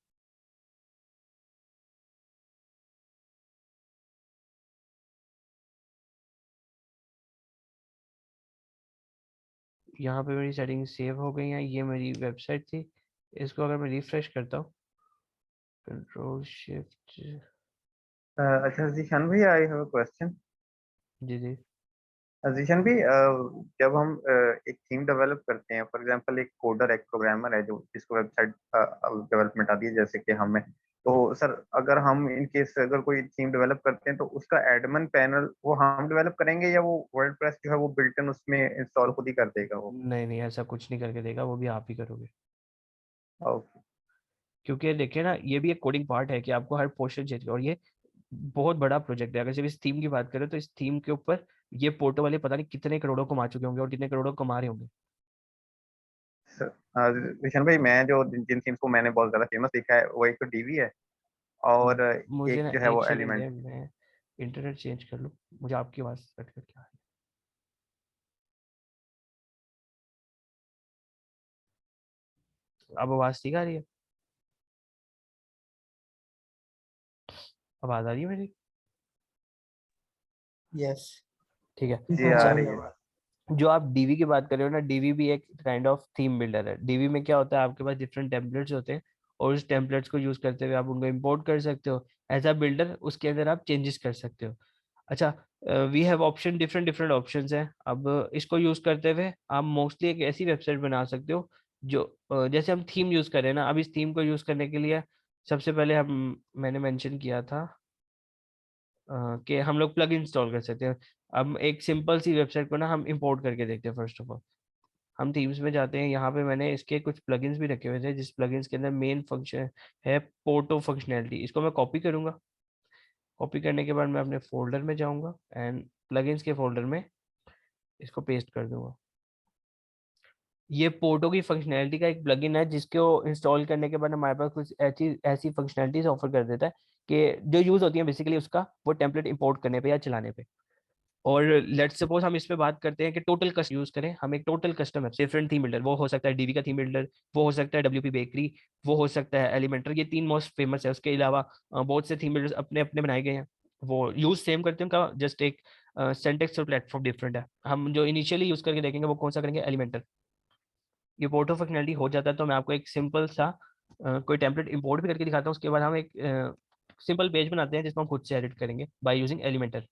यहाँ पे मेरी सेटिंग सेव हो गई है। ये मेरी वेबसाइट थी। इसको अगर मैं रिफ्रेश करता हूँ, कंट्रोल शिफ्ट, अच्छा जीशान भाई, आई हैव अ क्वेश्चन। जी जी। जीशान भी, जब हम एक थीम डेवलप करते हैं, फॉर एग्जांपल एक कोडर, एक प्रोग्रामर है जो जिसको वेबसाइट डेवलपमेंट आती है जैसे कि हमें, तो सर अगर हम इन केस अगर कोई थीम डेवलप करते हैं तो उसका एडमिन पैनल वो हम डेवलप करेंगे या वो वर्डप्रेस जो है वो बिल्ट इन उसमें इंस्टॉल खुद ही कर देगा वो? नहीं नहीं, ऐसा कुछ नहीं करके देगा, वो भी आप ही करोगे। ओके। क्योंकि देखिए ना, ये भी एक कोडिंग पार्ट है कि आपको हर पोर्शन चेंज, और ये बहुत बड़ा प्रोजेक्ट है। अगर सिर्फ इस थीम की बात करें तो इस थीम के ऊपर ये पोर्टो वाले पता नहीं कितने करोड़ों कमा चुके होंगे और कितने करोड़ों कमा रहे होंगे। जीशान भाई, मैं जो जिन थीम्स को मैंने बहुत ज्यादा फेमस देखा है वो एक तो डीवी है और मुझे एक ना जो है एक वो सेकंड एलिमेंट। है, मैं इंटरनेट चेंज कर लूँ। मुझे आपकी आवाज़ कट कर क्या है। अब आवाज़ ठीक आ रही है, आवाज़ आ रही है मेरी? यस। ठीक है। जी आ अच्छा, रही है। जो आप डीवी की बात कर रहे हो ना, डीवी भी एक काइंड ऑफ थीम बिल्डर है। डीवी में क्या होता है, आपके पास डिफरेंट टेम्पलेट्स होते हैं और उस टेम्पलेट्स को यूज करते हुए आप उनको इंपोर्ट कर सकते हो। एज अ बिल्डर उसके अंदर आप चेंजेस कर सकते हो। अच्छा, we have option, different different options हैं। अब इसको यूज करते हुए आप मोस्टली एक ऐसी वेबसाइट बना सकते हो जो जैसे हम थीम यूज करें ना, अब इस थीम को यूज करने के लिए सबसे पहले हम, मैंने मेंशन किया था कि हम लोग प्लग इंस्टॉल कर सकते हैं। अब एक सिंपल सी वेबसाइट को ना हम इंपोर्ट करके देखते हैं। फर्स्ट ऑफ ऑल हम थीम्स में जाते हैं, यहाँ पे मैंने इसके कुछ प्लगइन्स भी रखे हुए थे, जिस प्लगइन्स के अंदर मेन फंक्शन है पोर्टो फंक्शनैलिटी। इसको मैं कॉपी करूंगा। कॉपी करने के बाद मैं अपने फोल्डर में जाऊंगा एंड प्लगइन्स के फोल्डर में इसको पेस्ट कर दूंगा। ये पोर्टो की फंक्शनैलिटी का एक प्लगइन है जिसको इंस्टॉल करने के बाद हमारे पास कुछ ऐसी ऐसी फंक्शनैलिटीज ऑफर कर देता है कि जो यूज होती है बेसिकली उसका, वो टेम्पलेट इंपोर्ट करने पे या चलाने पे। और लेट्स सपोज हम इस पे बात करते हैं कि टोटल कस्ट यूज करें, हम एक टोटल कस्टम है, डिफरेंट थीम बिल्डर। वो हो सकता है डीवी का थीम बिल्डर, वो हो सकता है WP बेकरी, वो हो सकता है एलिमेंटर। ये तीन मोस्ट फेमस है। उसके अलावा बहुत से थीम बिल्डर्स अपने अपने बनाए गए हैं। वो यूज सेम करते हैं, उनका जस्ट एक सिंटैक्स और प्लेटफॉर्म डिफरेंट है। हम जो इनिशियली यूज करके देखेंगे वो कौन सा करेंगे, एलिमेंटर। ये पोर्टो फंक्शनैलिटी हो जाता है तो मैं आपको एक सिंपल सा कोई टेम्पलेट इंपोर्ट भी करके दिखाता हूँ। उसके बाद हम एक सिंपल पेज बनाते हैं जिसको हम खुद से एडिट करेंगे बाय यूजिंग एलिमेंटर।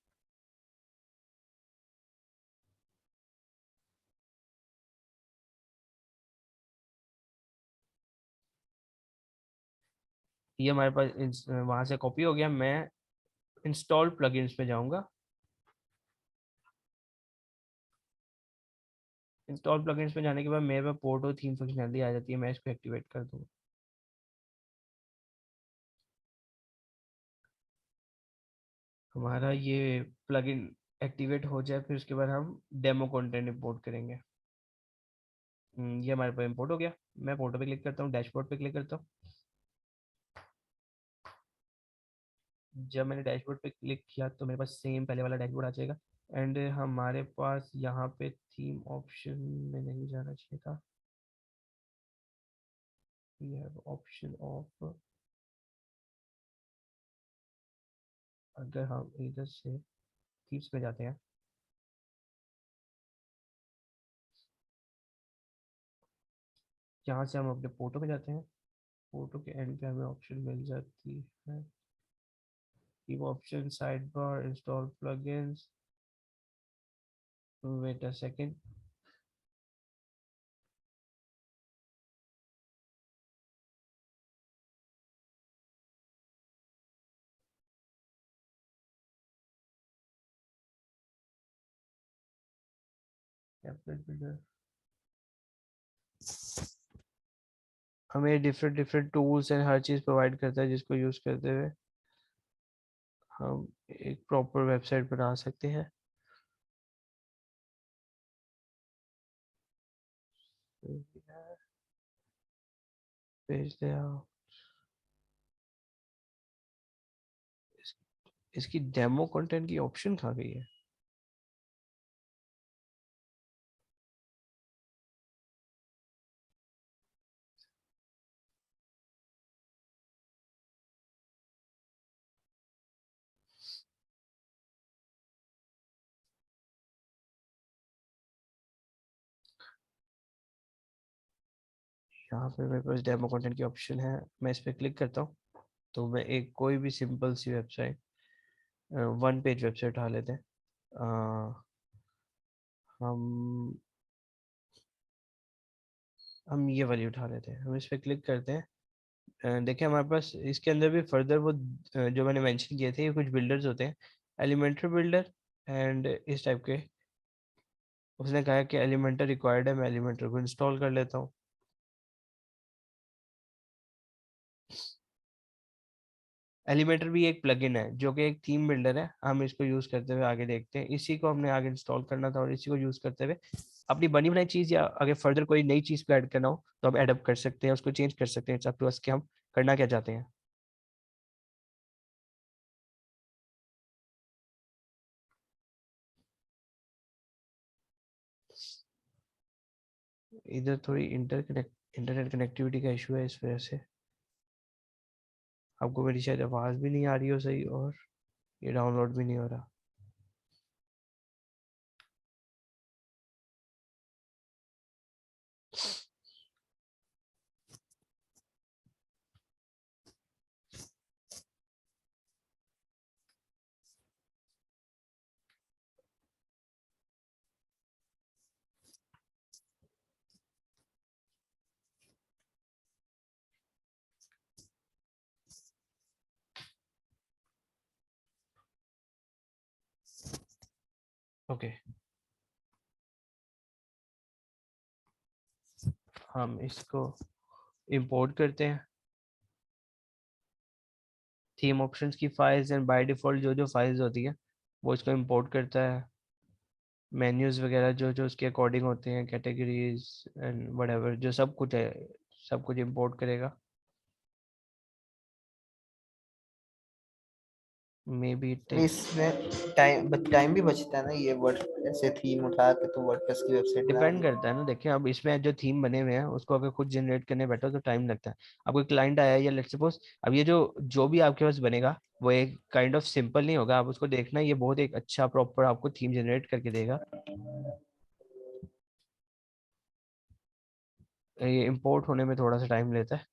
ये हमारे पास वहां से कॉपी हो गया। मैं इंस्टॉल प्लगइन्स पे जाऊंगा। इंस्टॉल प्लगइन्स पे जाने के बाद मेरे पास पोर्टो थीम फंक्शनैलिटी आ जाती है, मैं इसको एक्टिवेट कर दूंगा। हमारा ये प्लगइन एक्टिवेट हो जाए, फिर उसके बाद हम डेमो कंटेंट इंपोर्ट करेंगे। ये हमारे पास इंपोर्ट हो गया। मैं फोटो पे क्लिक करता हूँ, डैशबोर्ड पे क्लिक करता हूँ। जब मैंने डैशबोर्ड पे क्लिक किया तो मेरे पास सेम पहले वाला डैशबोर्ड आ जाएगा। एंड हमारे पास यहाँ पे थीम ऑप्शन में नहीं जाना चाहिए था। वी हैव ऑप्शन ऑफ, अगर हम इधर से थीम्स में जाते हैं, यहाँ से हम अपने फोटो में जाते हैं। फोटो के एंड पे हमें ऑप्शन मिल जाती है theme option, side bar, install plugins. Wait a second, template builder हमें डिफरेंट डिफरेंट टूल्स एंड हर चीज़ प्रोवाइड करता है, जिसको यूज़ करते हुए हम एक प्रॉपर वेबसाइट बना सकते हैं। पेज लेआउट, इसकी डेमो कंटेंट की ऑप्शन कहाँ गई है? यहाँ पे मेरे पास डेमो कंटेंट की ऑप्शन है, मैं इस पर क्लिक करता हूँ तो मैं एक कोई भी सिंपल सी वेबसाइट, वन पेज वेबसाइट उठा लेते हैं। हम हम ये वाली उठा लेते हैं, हम इस पर क्लिक करते हैं। देखिए हमारे पास इसके अंदर भी फर्दर वो जो मैंने मेंशन किए थे, ये कुछ बिल्डर्स होते हैं, एलिमेंटर बिल्डर एंड इस टाइप के। उसने कहा कि एलिमेंटर रिक्वायर्ड है, मैं एलिमेंटर को इंस्टॉल कर लेता हूँ। एलिमेंटर भी एक प्लगइन है जो कि एक थीम बिल्डर है, हम इसको यूज करते हुए आगे देखते हैं। इसी को हमने आगे इंस्टॉल करना था और इसी को यूज करते हुए अपनी बनी बनाई चीज या आगे फर्दर कोई नई चीज को ऐड करना हो तो हम एडअप कर सकते हैं, उसको चेंज कर सकते हैं। अप टू अस कि हम करना क्या चाहते हैं। इधर थोड़ी इंटरनेट कनेक्टिविटी का इशू है, इस वजह से आपको मेरी शायद आवाज भी नहीं आ रही हो सही, और ये डाउनलोड भी नहीं हो रहा। ओके, हम इसको इंपोर्ट करते हैं। थीम ऑप्शंस की फाइल्स एंड बाय डिफॉल्ट जो जो फाइल्स होती है वो इसको इंपोर्ट करता है। मेन्यूज वगैरह जो जो उसके अकॉर्डिंग होते हैं, कैटेगरीज एंड व्हाटएवर जो सब कुछ है, सब कुछ इंपोर्ट करेगा। मे बी इसमें टाइम भी बचता है ना, ये वर्ड ऐसे थीम उठा के तो वर्डप्रेस की वेबसाइट बना डिपेंड दी। करता है ना। देखिए अब इसमें जो थीम बने हुए हैं उसको अगर खुद जनरेट करने बैठो तो टाइम लगता है। अब कोई क्लाइंट आया या लेट्स सपोज, अब ये जो जो भी आपके पास बनेगा वो एक काइंड ऑफ सिंपल नहीं होगा। आप उसको देखना, ये बहुत एक अच्छा प्रॉपर आपको थीम जनरेट करके देगा। ये इंपोर्ट होने में थोड़ा सा टाइम लेता है।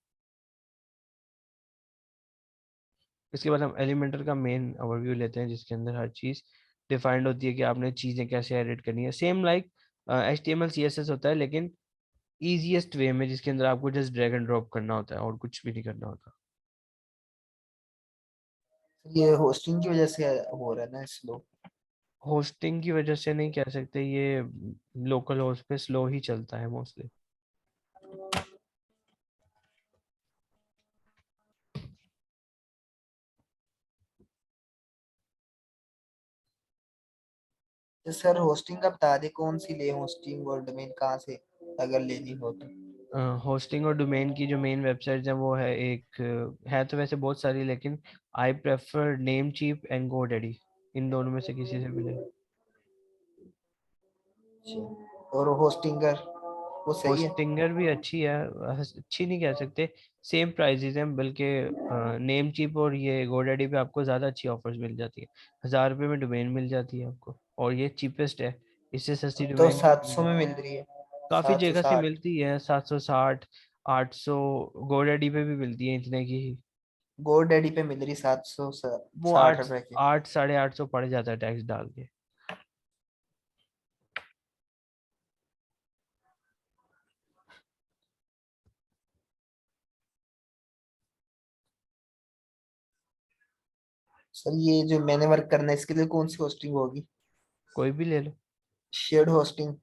इसके बाद हम एलिमेंटर का मेन ओवरव्यू लेते हैं, जिसके अंदर हर चीज़ डिफाइंड होती है कि आपने चीज़ें कैसे एडिट करनी है। सेम लाइक HTML CSS होता है, लेकिन ईजीएस्ट वे में, जिसके अंदर आपको जस्ट ड्रैग एंड ड्रॉप करना होता है और कुछ भी नहीं करना होता। ये होस्टिंग की वजह से हो रहा है ना स्लो। होस्टिंग की वजह से नहीं कह सकते, ये लोकल होस्ट पे स्लो ही चलता है मोस्टली। तो सर होस्टिंग का बता दे, कौन सी ले होस्टिंग और डोमेन कहाँ से अगर लेनी हो तो। होस्टिंग और डोमेन की जो मेन वेबसाइट है वो है एक, है तो वैसे बहुत सारी, लेकिन I prefer Namecheap and GoDaddy, इन दोनों में से किसी से भी ले। और होस्टिंगर वो सही है। होस्टिंगर भी अच्छी है, अच्छी नहीं कह सकते, सेम प्राइजेज हैं, बल्कि नेम चीप और ये गोडैडी पे आपको ज़्यादा अच्छी ऑफर्स मिल जाती है। 1000 रुपये में डोमेन मिल जाती है आपको, और ये चीपेस्ट है, इससे सस्ती तो डोमेन नहीं 700 मिलेगी। में मिल रही है, काफ़ी जगह से 760। मिलती है, 760, 800, गोडैडी पे भी मिलती है इतने की ही। गोडैडी पे मिल रही 700 वो 60 आठ रुपए की। आठ 850 पड़ जाता है टैक्स डाल के। सर ये जो मैंने वर्क करना है इसके लिए कौन सी होस्टिंग होगी? कोई भी ले लो। Shared hosting.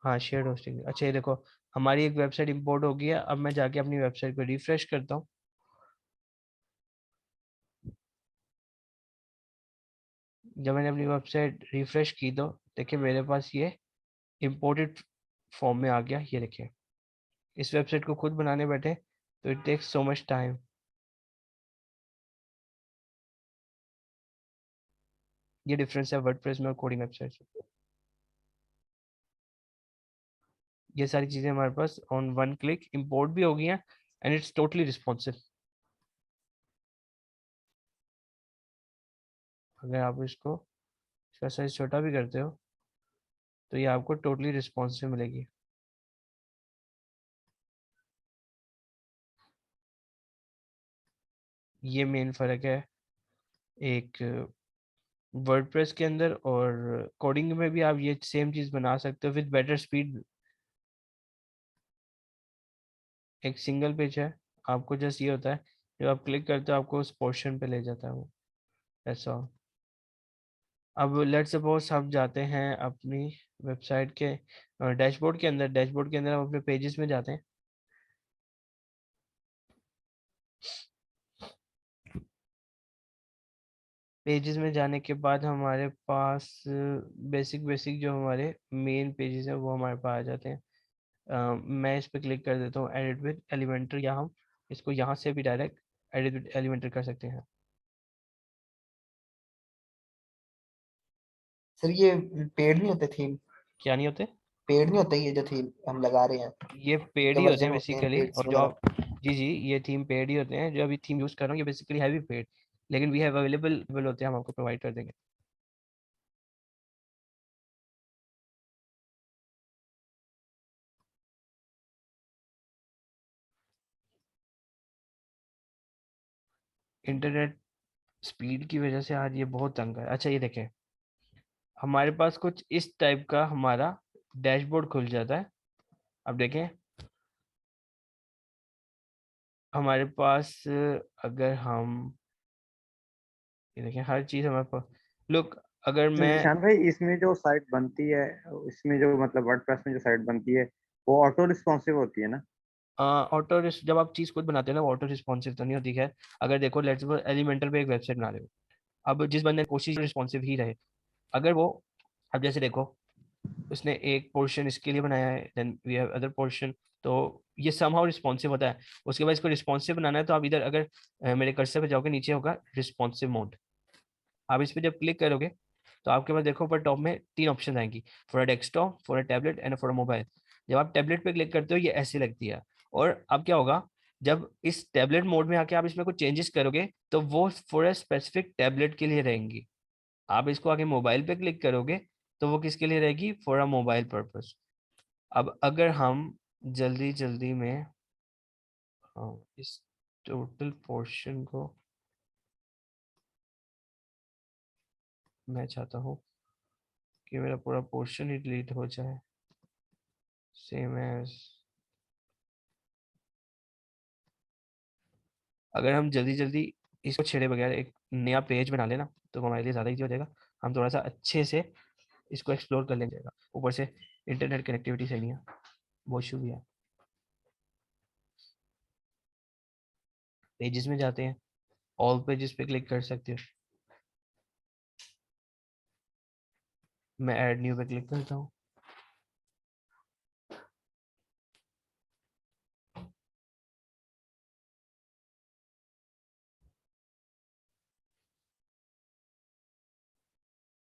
हाँ, शेयर्ड होस्टिंग। अच्छा, ये देखो, हमारी एक वेबसाइट इंपोर्ट हो गई है। अब मैं जाके अपनी वेबसाइट को रिफ्रेश करता हूँ। जब मैंने अपनी वेबसाइट रिफ्रेश की तो देखिए मेरे पास ये इंपोर्टेड फॉर्म में आ गया। ये देखिए, इस वेबसाइट को खुद बनाने बैठे तो it takes so much time. ये डिफरेंस है वर्डप्रेस में और कोडिंग वेबसाइट में। ये सारी चीज़ें हमारे पास ऑन वन क्लिक इंपोर्ट भी हो गई हैं, एंड इट्स टोटली रिस्पॉन्सिव। अगर आप इसको, इसका साइज छोटा भी करते हो तो ये आपको टोटली रिस्पॉन्सिव मिलेगी। ये मेन फ़र्क है एक वर्डप्रेस के अंदर, और कोडिंग में भी आप ये सेम चीज़ बना सकते हो विद बेटर स्पीड। एक सिंगल पेज है, आपको जस्ट ये होता है, जब आप क्लिक करते हो आपको उस पोर्शन पे ले जाता है वो, ऐसा। अब लेट्स सपोज हम जाते हैं अपनी वेबसाइट के डैशबोर्ड के अंदर। डैशबोर्ड के अंदर हम अपने पेजेस में जाते हैं। पेजेस में जाने के बाद हमारे पास बेसिक बेसिक जो हमारे मेन पेजेस हैं वो हमारे पास आ जाते हैं। मैं इस पर क्लिक कर देता हूँ एडिट विद एलिमेंटर, या हम इसको यहाँ से भी डायरेक्ट एडिट विद एलिमेंटर कर सकते हैं। सर ये पेड नहीं होते थीम? क्या नहीं होते? पेड नहीं होते ये जो थीम हम लगा रहे हैं, ये पेड जो ही होते हैं वर्जन होते हैं बेसिकली, पेड्स और जो वगैरह? आप, जी जी, ये थीम पेड ही होते हैं। जो अभी थीम यूज़ कर रहा हूँ ये बेसिकली है भी पेड, लेकिन वी हैव अवेलेबल होते हैं, हम आपको प्रोवाइड कर देंगे। इंटरनेट स्पीड की वजह से आज ये बहुत तंग है। अच्छा, ये देखें, हमारे पास कुछ इस टाइप का हमारा डैशबोर्ड खुल जाता है। अब देखें हमारे पास, अगर हम ये देखें हर चीज़ हमारे पास, लुक, अगर मैं निशान भाई, इसमें जो साइट बनती है, इसमें जो मतलब वर्डप्रेस में जो साइट बनती है वो ऑटो रिस्पॉन्सिव होती है ना? ऑटो, जब आप चीज़ खुद बनाते हैं ना, वो ऑटो रिस्पॉन्सिव तो नहीं होती है। अगर देखो लेट्स सपोज एलिमेंटल पे एक वेबसाइट बना रहे हो, अब जिस बंदे ने कोशिश रिस्पॉन्सिव ही रहे, अगर वो, अब जैसे देखो उसने एक पोर्शन इसके लिए बनाया है, then we have other portion, तो ये समहाउ रिस्पॉन्सिव होता है। उसके बाद इसको रिस्पॉन्सिव बनाना है तो आप इधर अगर मेरे कर्सर पे जाओगे, नीचे होगा रिस्पॉन्सिव मोड। आप इस पर जब क्लिक करोगे तो आपके पास देखो ऊपर टॉप में 3 ऑप्शन आएंगी, for a desktop, for a tablet and for a mobile. जब आप टैबलेट पे क्लिक करते हो ये ऐसी लगती है, और अब क्या होगा, जब इस टैबलेट मोड में आके आप इसमें कुछ चेंजेस करोगे तो वो फॉर अ स्पेसिफिक टैबलेट के लिए रहेंगी। आप इसको आगे मोबाइल पे क्लिक करोगे तो वो किसके लिए रहेगी, फॉर अ मोबाइल पर्पस। अब अगर हम जल्दी जल्दी में, हाँ, इस टोटल पोर्शन को मैं चाहता हूँ कि मेरा पूरा पोर्शन ही डिलीट हो जाए, सेम एज, अगर हम जल्दी जल्दी इसको छेड़े बगैर एक नया पेज बना लेना तो हमारे लिए ज़्यादा ईजी हो जाएगा। हम थोड़ा सा अच्छे से इसको एक्सप्लोर कर लेंगे। ऊपर से इंटरनेट कनेक्टिविटी सही नहीं है, बहुत इशू भी है। पेजेस में जाते हैं, ऑल पेजेस पे क्लिक कर सकते हो। मैं ऐड न्यू पे क्लिक करता हूँ।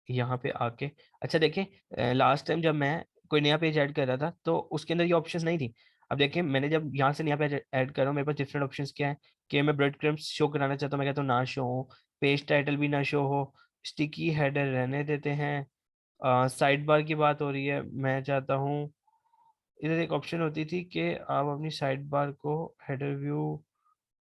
यहाँ पे आके अच्छा देखिए, लास्ट टाइम जब मैं कोई नया पेज ऐड कर रहा था तो उसके अंदर ये ऑप्शंस नहीं थी। अब देखिए मैंने जब यहाँ से नया पेज ऐड कर रहा हूँ, मेरे पास डिफरेंट ऑप्शंस क्या है कि मैं ब्रेड क्रम्स शो कराना चाहता हूँ, मैं कहता हूँ ना शो हो, पेज टाइटल भी ना शो हो, स्टिकी हेडर रहने देते हैं, साइड बार की बात हो रही है, मैं चाहता हूँ इधर एक ऑप्शन होती थी कि आप अपनी साइड बार को हेडर व्यू,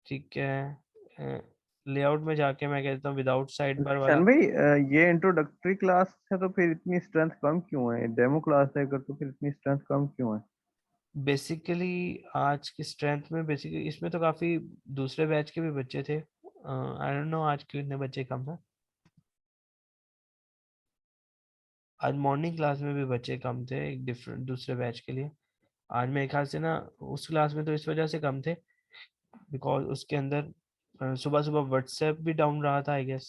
ठीक है, लेआउट में जाके मैं कहता हूँ विदाउट साइड बार वाला। शन भाई ये इंट्रोडक्टरी क्लास है तो फिर इतनी स्ट्रेंथ कम क्यों है? डेमो क्लास है अगर तो फिर इतनी स्ट्रेंथ कम क्यों है? बेसिकली आज की स्ट्रेंथ में बेसिकली इसमें तो काफी दूसरे बैच के भी बच्चे थे। आई डोंट नो आज कितने बच्चे कम है। आज मॉर्निंग क्लास में भी बच्चे कम थे एक डिफरेंट दूसरे बैच के लिए। आज मेरे ख्याल से ना उस क्लास में तो इस वजह से कम थे बिकॉज उसके अंदर सुबह सुबह व्हाट्सएप भी डाउन रहा था आई गेस।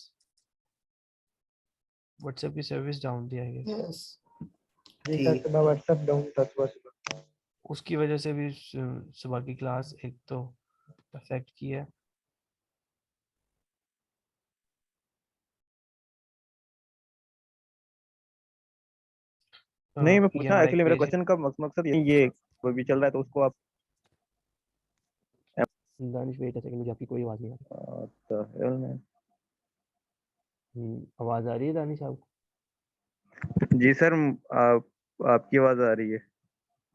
व्हाट्सएप की सर्विस डाउन थी I guess. Yes ji sir, सुबह व्हाट्सएप डाउन था सुबह। उसकी वजह से भी सुबह की क्लास एक तो अफेक्ट की है। नहीं, मैं ये पूछना हमारा एक एक्चुअली, मेरा पेज है। क्वेश्चन का मकसद ये कोई भी चल रहा है तो उसको आप दानिश वेट अ सेकंड, मुझे आपकी कोई आवाज नहीं आ तो hell man। रही। आवाज आ रही है दानिश आपको? जी सर, आपकी आवाज आ रही है।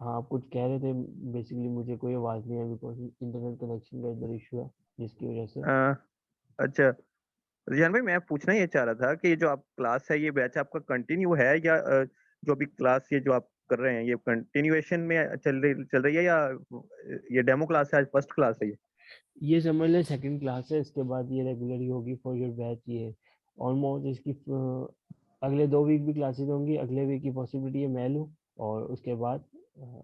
हाँ आप कुछ कह रहे थे। बेसिकली मुझे कोई आवाज नहीं है बिकॉज इंटरनेट कनेक्शन का इधर इशू है जिसकी वजह से। अ, अच्छा रियान भाई, मैं पूछना ये चाह रहा था कि ये जो आप क्लास है, ये बैच आपका कंटिन्यू है या जो अभी क्लास ये जो आप कर रहे हैं ये कंटिन्यूएशन में चल रही है या ये डेमो क्लास है, आज फर्स्ट क्लास है ये? ये समझ ले सेकंड क्लास है, इसके बाद ये रेगुलर ही होगी फॉर योर बैच। ये ऑलमोस्ट इसकी अगले 2 वीक भी क्लासेस होंगी, अगले वीक की पॉसिबिलिटी है मैं लूँ और उसके बाद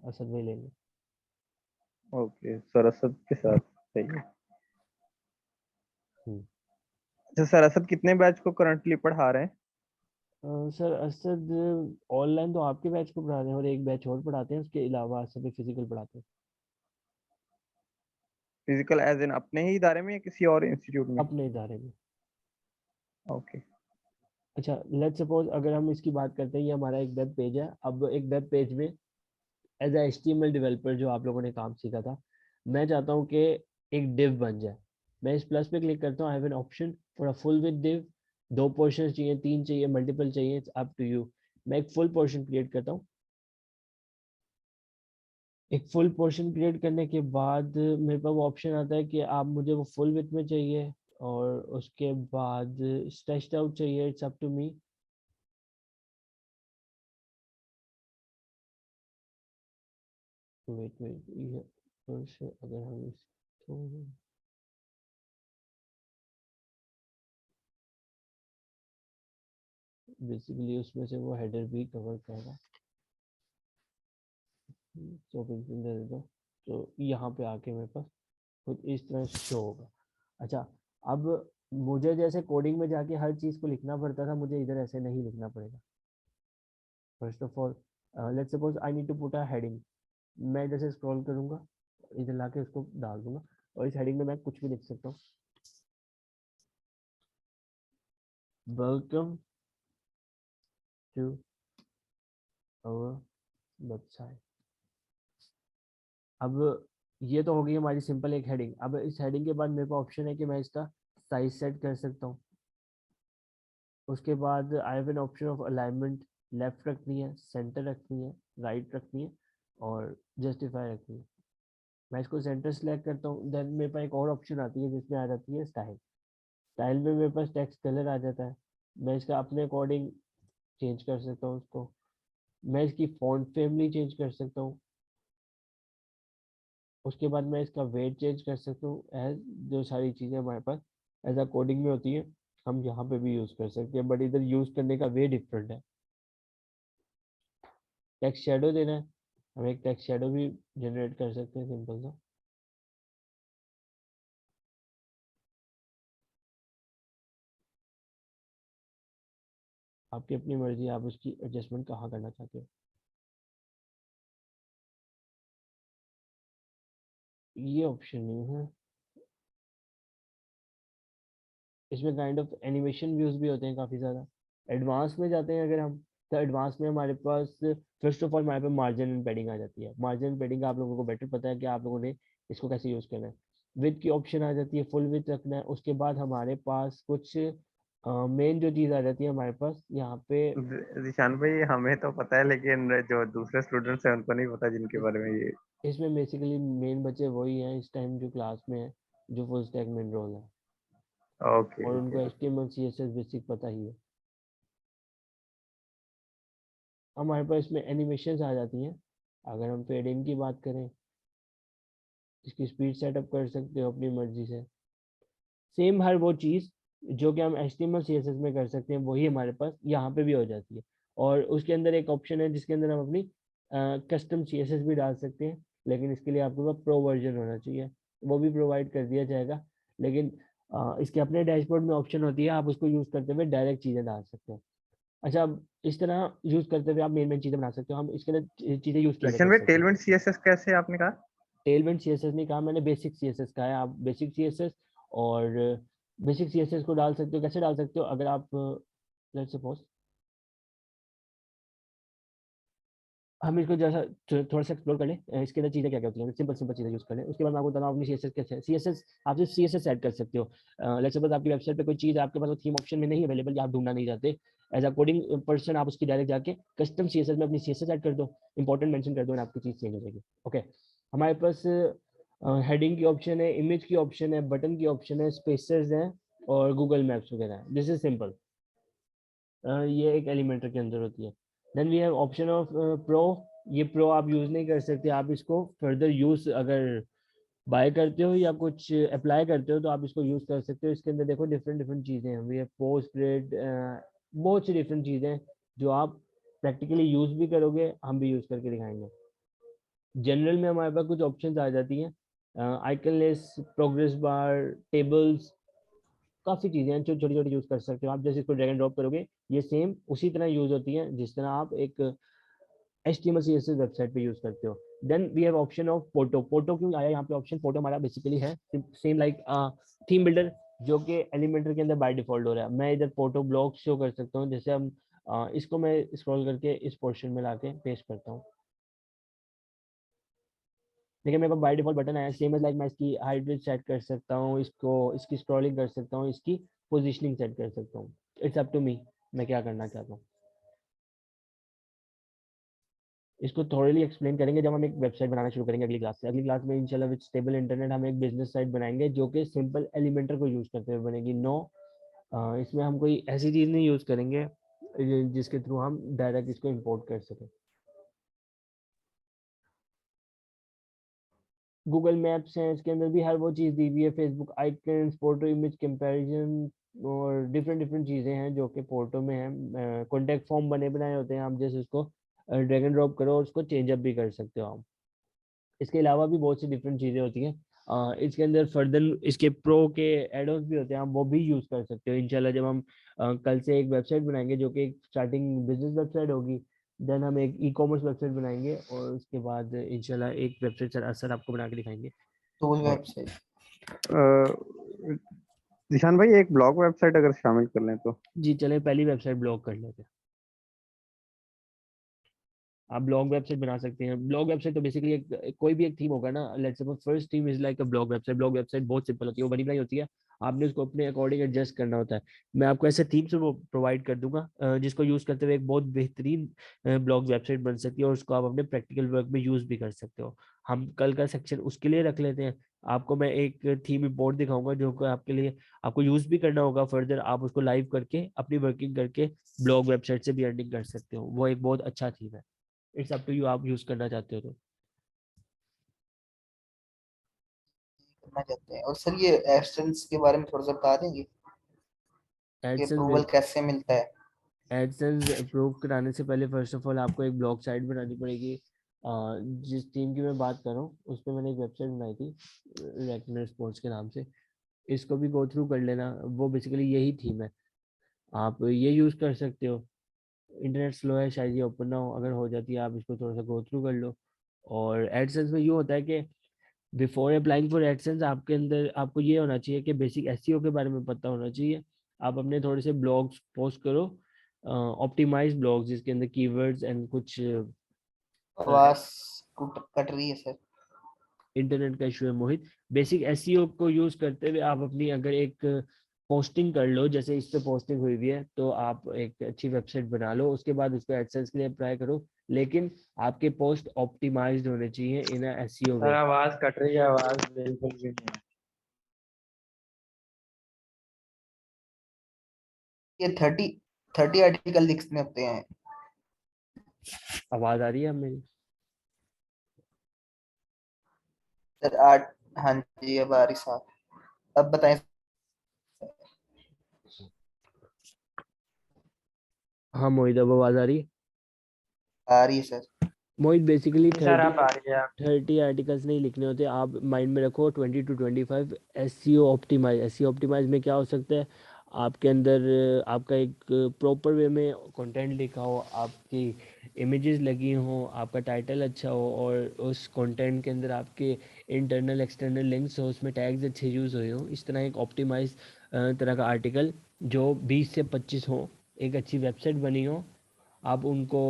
असद में लेंगे। ओके, सरसद के साथ सही है। हम्म। अच्छा, सरसद कितने बैच को करंटली पढ़ा रहे हैं? सर असद ऑनलाइन तो आपके बैच को पढ़ा रहे हैं और एक बैच और पढ़ाते हैं, उसके अलावा सभी फिजिकल पढ़ाते हैं। फिजिकल एज इन अपने ही इदारे में या किसी और इंस्टीट्यूट में? अपने इदारे में। ओके। अच्छा लेट्स सपोज अगर हम इसकी बात करते हैं, ये हमारा एक वेब पेज है। अब एक वेब पेज में एज ए HTML डेवलपर जो आप लोगों ने काम सीखा था, मैं चाहता हूँ कि एक डिव बन जाए। मैं इस प्लस पे क्लिक करता हूँ, I have an option for a full with div. 2 portion चाहिए, 3 चाहिए, मल्टीपल चाहिए, इट्स अप टू यू। मैं एक फुल पोर्शन क्रिएट करता हूँ। एक फुल पोर्शन क्रिएट करने के बाद मेरे पास वो ऑप्शन आता है कि आप मुझे वो फुल विथ में चाहिए और उसके बाद स्ट्रेच्ड आउट चाहिए, it's up to me. Wait wait, ये फिर से अगर हम इसको बेसिकली उसमें से वो हेडर भी कवर करेगा। शॉपिंग सेंटर दे दो तो यहाँ पे आके मेरे पास कुछ इस तरह शो होगा। अच्छा अब मुझे जैसे कोडिंग में जाके हर चीज़ को लिखना पड़ता था, मुझे इधर ऐसे नहीं लिखना पड़ेगा। First of all let's suppose I need to put a heading. मैं जैसे स्क्रॉल करूंगा, इधर लाके उसको डाल दूंगा और इस हेडिंग में मैं कुछ भी लिख सकता हूँ। Welcome to our website. अब ये तो हो गई हमारी सिंपल एक हेडिंग। अब इस हेडिंग के बाद मेरे पास ऑप्शन है कि मैं इसका साइज सेट कर सकता हूँ। उसके बाद I have an option of alignment, left रखनी है, सेंटर रखनी है, राइट रखनी है और जस्टिफाई रखनी है। मैं इसको सेंटर सेलेक्ट करता हूँ। देन मेरे पास एक और ऑप्शन आती है जिसमें आ जाती है स्टाइल। स्टाइल में मेरे पास टेक्स्ट कलर आ जाता है, मैं इसका अपने अकॉर्डिंग चेंज कर सकता हूँ उसको। मैं इसकी फॉन्ट फैमिली चेंज कर सकता हूँ। उसके बाद मैं इसका वेट चेंज कर सकता हूँ। एज जो सारी चीज़ें हमारे पास एज अ कोडिंग में होती है हम यहाँ पे भी यूज कर सकते हैं, बट इधर यूज करने का वे डिफरेंट है। टेक्स्ट शैडो देना है, हम एक टेक्स्ट शैडो भी जनरेट कर सकते हैं सिंपल सा। आपकी अपनी मर्जी, आप उसकी एडजस्टमेंट कहाँ करना चाहते हो। ये ऑप्शन नहीं है इसमें। काइंड ऑफ एनिमेशन व्यूज भी होते हैं काफ़ी ज़्यादा। एडवांस में जाते हैं अगर हम, तो एडवांस में हमारे पास फर्स्ट ऑफ ऑल हमारे पास मार्जिन एंड पैडिंग आ जाती है। मार्जिन एंड पैडिंग आप लोगों को बेटर पता है कि आप लोगों ने इसको कैसे यूज़ करना है। विथ की ऑप्शन आ जाती है, फुल विथ रखना है। उसके बाद हमारे पास कुछ मेन जो चीज़ आ जाती है हमारे पास यहाँ पे। जिशान भाई हमें तो पता है, लेकिन जो दूसरे स्टूडेंट्स हैं उनको नहीं पता जिनके बारे में ये। इसमें बेसिकली मेन बच्चे वही हैं इस टाइम जो क्लास में है, जो फुल स्टैक मेन रोल है, ओके और ओके। उनको HTML CSS बेसिक पता ही है। हमारे पास इसमें एनिमेशन आ जाती हैं। अगर हम फेडिंग की बात करें, इसकी स्पीड सेटअप कर सकते हो अपनी मर्जी से। सेम हर वो चीज़ जो कि हम HTML CSS में कर सकते हैं वही हमारे पास यहाँ पे भी हो जाती है। और उसके अंदर एक ऑप्शन है जिसके अंदर हम अपनी कस्टम CSS भी डाल सकते हैं, लेकिन इसके लिए आपके पास प्रो वर्जन होना चाहिए, वो भी प्रोवाइड कर दिया जाएगा। लेकिन इसके अपने डैशबोर्ड में ऑप्शन होती है, आप उसको यूज़ करते हुए डायरेक्ट चीज़ें डाल सकते हो। अच्छा, अब इस तरह यूज़ करते हुए आप मेन मेन चीज़ें बना सकते हो। हम इसके अंदर चीज़ें यूज़ क्या क्या जिशान कर भाई सकते हैं। टेलविंड सीएसएस कैसे आपने कहा? टेलविंड CSS नहीं कहा मैंने, बेसिक CSS कहा है। आप बेसिक CSS और बेसिक CSS को डाल सकते हो। कैसे डाल सकते हो, अगर आप लेट्स सपोज हम इसको जैसा थोड़ा सा एक्सप्लोर कर लें, इसके अंदर चीज़ें क्या क्या होती हैं, सिंपल सिंपल चीज़ें यूज़ कर लें। उसके बाद मैं आपको बताऊँ अपनी CSS कैसे है। CSS आप सिर्फ CSS ऐड कर सकते हो। लेट्स सपोज आपकी वेबसाइट पे कोई चीज़ आपके पास थीम ऑप्शन में नहीं अवेलेबल या आप ढूंढना नहीं चाहते, एज अ कोडिंग पर्सन आप उसकी डायरेक्ट जाके कस्टम CSS में अपनी CSS ऐड कर दो, इंपॉर्टेंट मेंशन कर दो, और आपकी चीज़ चेंज हो जाएगी। ओके, हमारे पास हेडिंग की ऑप्शन है, इमेज की ऑप्शन है, बटन की ऑप्शन है, स्पेसेस हैं, और गूगल मैप्स वगैरह है। This is simple. ये एक एलिमेंटर के अंदर होती है। Then we have option of pro. ये प्रो आप यूज नहीं कर सकते, आप इसको फर्दर यूज अगर बाय करते हो या कुछ अप्लाई करते हो तो आप इसको यूज कर सकते हो। इसके अंदर देखो डिफरेंट डिफरेंट चीजें हैं, वी हैव पोस्ट ग्रेड, बहुत सी डिफरेंट चीजें हैं जो आप प्रैक्टिकली यूज भी करोगे, हम भी यूज करके दिखाएंगे। जनरल में हमारे पास कुछ ऑप्शंस आ जाती हैं, icon list, progress bar, tables, काफ़ी चीज़ें हैं जो छोटी छोटी यूज़ कर सकते हो आप। जैसे इसको ड्रैग एंड ड्रॉप करोगे, ये सेम उसी तरह यूज़ होती हैं जिस तरह आप एक HTML CSS वेबसाइट पे यूज़ करते हो। Then we have option of photo. Photo क्यों आया यहाँ पे ऑप्शन, फोटो हमारा बेसिकली है सेम लाइक थीम बिल्डर, जो कि एलिमेंटर के अंदर बाय डिफॉल्ट हो रहा है। मैं इधर फोटो ब्लॉक शो कर सकता हूँ, जैसे हम इसको मैं स्क्रॉल करके इस पोर्शन में लाके पेस्ट करता हूँ। देखिए मेरे पास बाय डिफॉल्ट बटन है सेम एज लाइक, मैं इसकी हाइट भी सेट कर सकता हूँ, इसको इसकी स्क्रॉलिंग कर सकता हूँ, इसकी पोजीशनिंग सेट कर सकता हूँ। इट्स अप टू मी, मैं क्या करना चाहता हूँ। इसको थोड़ी एक्सप्लेन करेंगे जब हम एक वेबसाइट बनाना शुरू करेंगे अगली क्लास से। अगली क्लास में इंशाल्लाह विद स्टेबल इंटरनेट हम एक बिजनेस साइट बनाएंगे जो कि सिंपल एलिमेंटर को यूज करते हुए बनेगी। नो, इसमें हम कोई ऐसी चीज़ नहीं यूज करेंगे जिसके थ्रू हम डायरेक्ट इसको इंपोर्ट कर सकें। गूगल मैप्स हैं, इसके अंदर भी हर वो चीज़ दी हुई है, Facebook icons, photo image comparison और डिफरेंट डिफरेंट चीज़ें हैं जो कि फोटो में हैं। कॉन्टैक्ट फॉर्म बने बनाए होते हैं, आप जैसे उसको ड्रैग एंड ड्रॉप करो और उसको चेंज अप भी कर सकते हो आप। इसके अलावा भी बहुत सी डिफरेंट चीज़ें होती हैं। इसके अंदर फर्दर इसके प्रो के एडोन्स भी होते हैं, आप वो भी यूज़ कर सकते हो इंशाल्लाह। जब हम कल से एक वेबसाइट बनाएंगे जो कि एक स्टार्टिंग बिजनेस वेबसाइट होगी, देन हम एक ई-कॉमर्स वेबसाइट बनाएंगे, और उसके बाद इंशाल्लाह एक वेबसाइट सर आपको बना के दिखाएंगे। टूल और वेबसाइट। जिशान भाई एक ब्लॉग वेबसाइट अगर शामिल कर लें तो। जी चलें, पहली वेबसाइट ब्लॉग कर लेते हैं। आप ब्लॉग वेबसाइट बना सकते हैं। ब्लॉग वेबसाइट तो बेसिकली कोई भी एक थीम होगा ना, let's suppose first theme is like a blog website. Blog website बहुत सिंपल होती है, वो बनी बनाई होती है, आपने उसको अपने अकॉर्डिंग एडजस्ट करना होता है। मैं आपको ऐसे थीम से वो प्रोवाइड कर दूंगा जिसको यूज करते हुए एक बहुत बेहतरीन ब्लॉग वेबसाइट बन सकती है, और उसको आप अपने प्रैक्टिकल वर्क में यूज भी कर सकते हो। हम कल का सेक्शन उसके लिए रख लेते हैं। आपको मैं एक थीम इंपोर्ट दिखाऊंगा जो कि आपके लिए आपको यूज भी करना होगा, फर्दर आप उसको लाइव करके अपनी वर्किंग करके ब्लॉग वेबसाइट से भी अर्निंग कर सकते हो। वो एक बहुत अच्छा थीम है, इट्स अप टू यू, आप यूज करना चाहते हो तो। करना चाहते हैं। और सर ये एब्सेंस के बारे में थोड़ा सा बता देंगे? ये एडसेंस अप्रूवल कैसे मिलता है? एडसेंस अप्रूव कराने से पहले फर्स्ट ऑफ ऑल आपको एक ब्लॉग साइट बनानी पड़ेगी। जिस टीम की मैं बात कर रहा हूँ उस पर मैंने एक वेबसाइट बनाई थी रेकनर स्पोर्ट्स के नाम से, इसको भी गो थ्रू कर लेना। वो बेसिकली यही थीम है, आप ये यूज़ कर सकते हो। इंटरनेट स्लो है, शायद ये ओपन ना हो, अगर हो जाती है आप इसको थोड़ा सा गो थ्रू कर लो। और एडसेंस में ये होता है कि बिफोर अप्लाइंग फॉर एडसेंस आपके अंदर आपको ये होना चाहिए कि बेसिक एसईओ के बारे में पता होना चाहिए। आप अपने थोड़े से ब्लॉग्स पोस्ट करो, ऑप्टिमाइज ब्लॉग्स जिसके अंदर कीवर्ड्स एंड कुछ आवाज कट रही है सर। इंटरनेट का इशू है मोहित। बेसिक एसईओ को यूज करते हुए आप अपनी अगर एक पोस्टिंग कर लो, जैसे इस पे पोस्टिंग हुई हुई है, तो आप एक अच्छी वेबसाइट बना लो, उसके बाद उसको एडसेंस के लिए अप्लाई करो। लेकिन आपके पोस्ट ऑप्टिमाइज्ड होने चाहिए इन एसईओ सर वे। आवाज कट रही है, आवाज बिल्कुल भी नहीं है। ये 30 आर्टिकल लिखने होते हैं। आवाज आ रही है अब मेरी? सर 8, हाँ जी अब आ रही साहब। अब बताएं। हाँ मोहित, अब आवाज आ रही है? आ रही है सर। मोहित बेसिकली सर आप आ रही है। 30 आर्टिकल्स नहीं लिखने होते, आप माइंड में रखो 20 to 25 SEO optimize. SEO optimize में क्या हो सकता है, आपके अंदर आपका एक प्रॉपर वे में कंटेंट लिखा हो, आपकी इमेजेस लगी हो, आपका टाइटल अच्छा हो, और उस कंटेंट के अंदर आपके इंटरनल एक्सटर्नल लिंक्स हो, उसमें टैग्स अच्छे यूज़ हुए हो। इस तरह एक ऑप्टिमाइज तरह का आर्टिकल जो 20 से 25 हो, एक अच्छी वेबसाइट बनी हो, आप उनको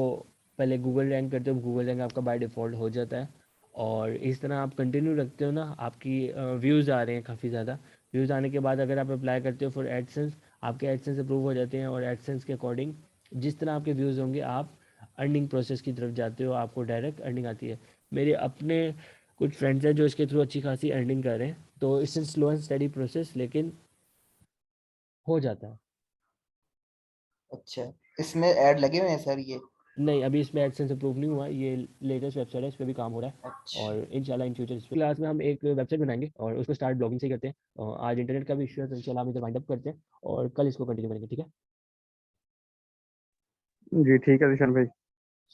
पहले गूगल रैंक करते हो, गूगल रैंक आपका बाय डिफ़ॉल्ट हो जाता है। और इस तरह आप कंटिन्यू रखते हो ना, आपकी व्यूज़ आ रहे हैं काफ़ी ज़्यादा। व्यूज़ आने के बाद अगर आप अप्लाई करते हो फॉर एडसेंस, आपके एडसेंस अप्रूव हो जाते हैं, और एडसेंस के अकॉर्डिंग जिस तरह आपके व्यूज़ होंगे आप अर्निंग प्रोसेस की तरफ जाते हो, आपको डायरेक्ट अर्निंग आती है। मेरे अपने कुछ फ्रेंड्स हैं जो इसके थ्रू अच्छी खासी अर्निंग कर रहे हैं, तो इससे स्लो एंड स्टडी प्रोसेस, लेकिन हो जाता है। अच्छा, इसमें ऐड लगे हुए हैं सर ये? नहीं, अभी इसमें एडसेंस अप्रूव नहीं हुआ, ये लेटेस्ट वेबसाइट है, इस पर भी काम हो रहा है। अच्छा और इंशाल्लाह इन फ्यूचर इस क्लास में हम एक वेबसाइट बनाएंगे और उसको स्टार्ट ब्लॉगिंग से ही करते हैं। और आज इंटरनेट का भी इशू है, तो इंशाल्लाह हम इधर वाइंड अप करते हैं और कल इसको कंटिन्यू करेंगे, ठीक है? जी ठीक है दिशान भाई।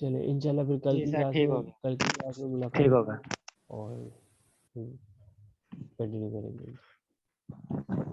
चलिए इंशाल्लाह फिर जी सर ठीक हो गया। कल की क्लास में मुलाकात ठीक होगा। और कंटिन्यू करेंगे।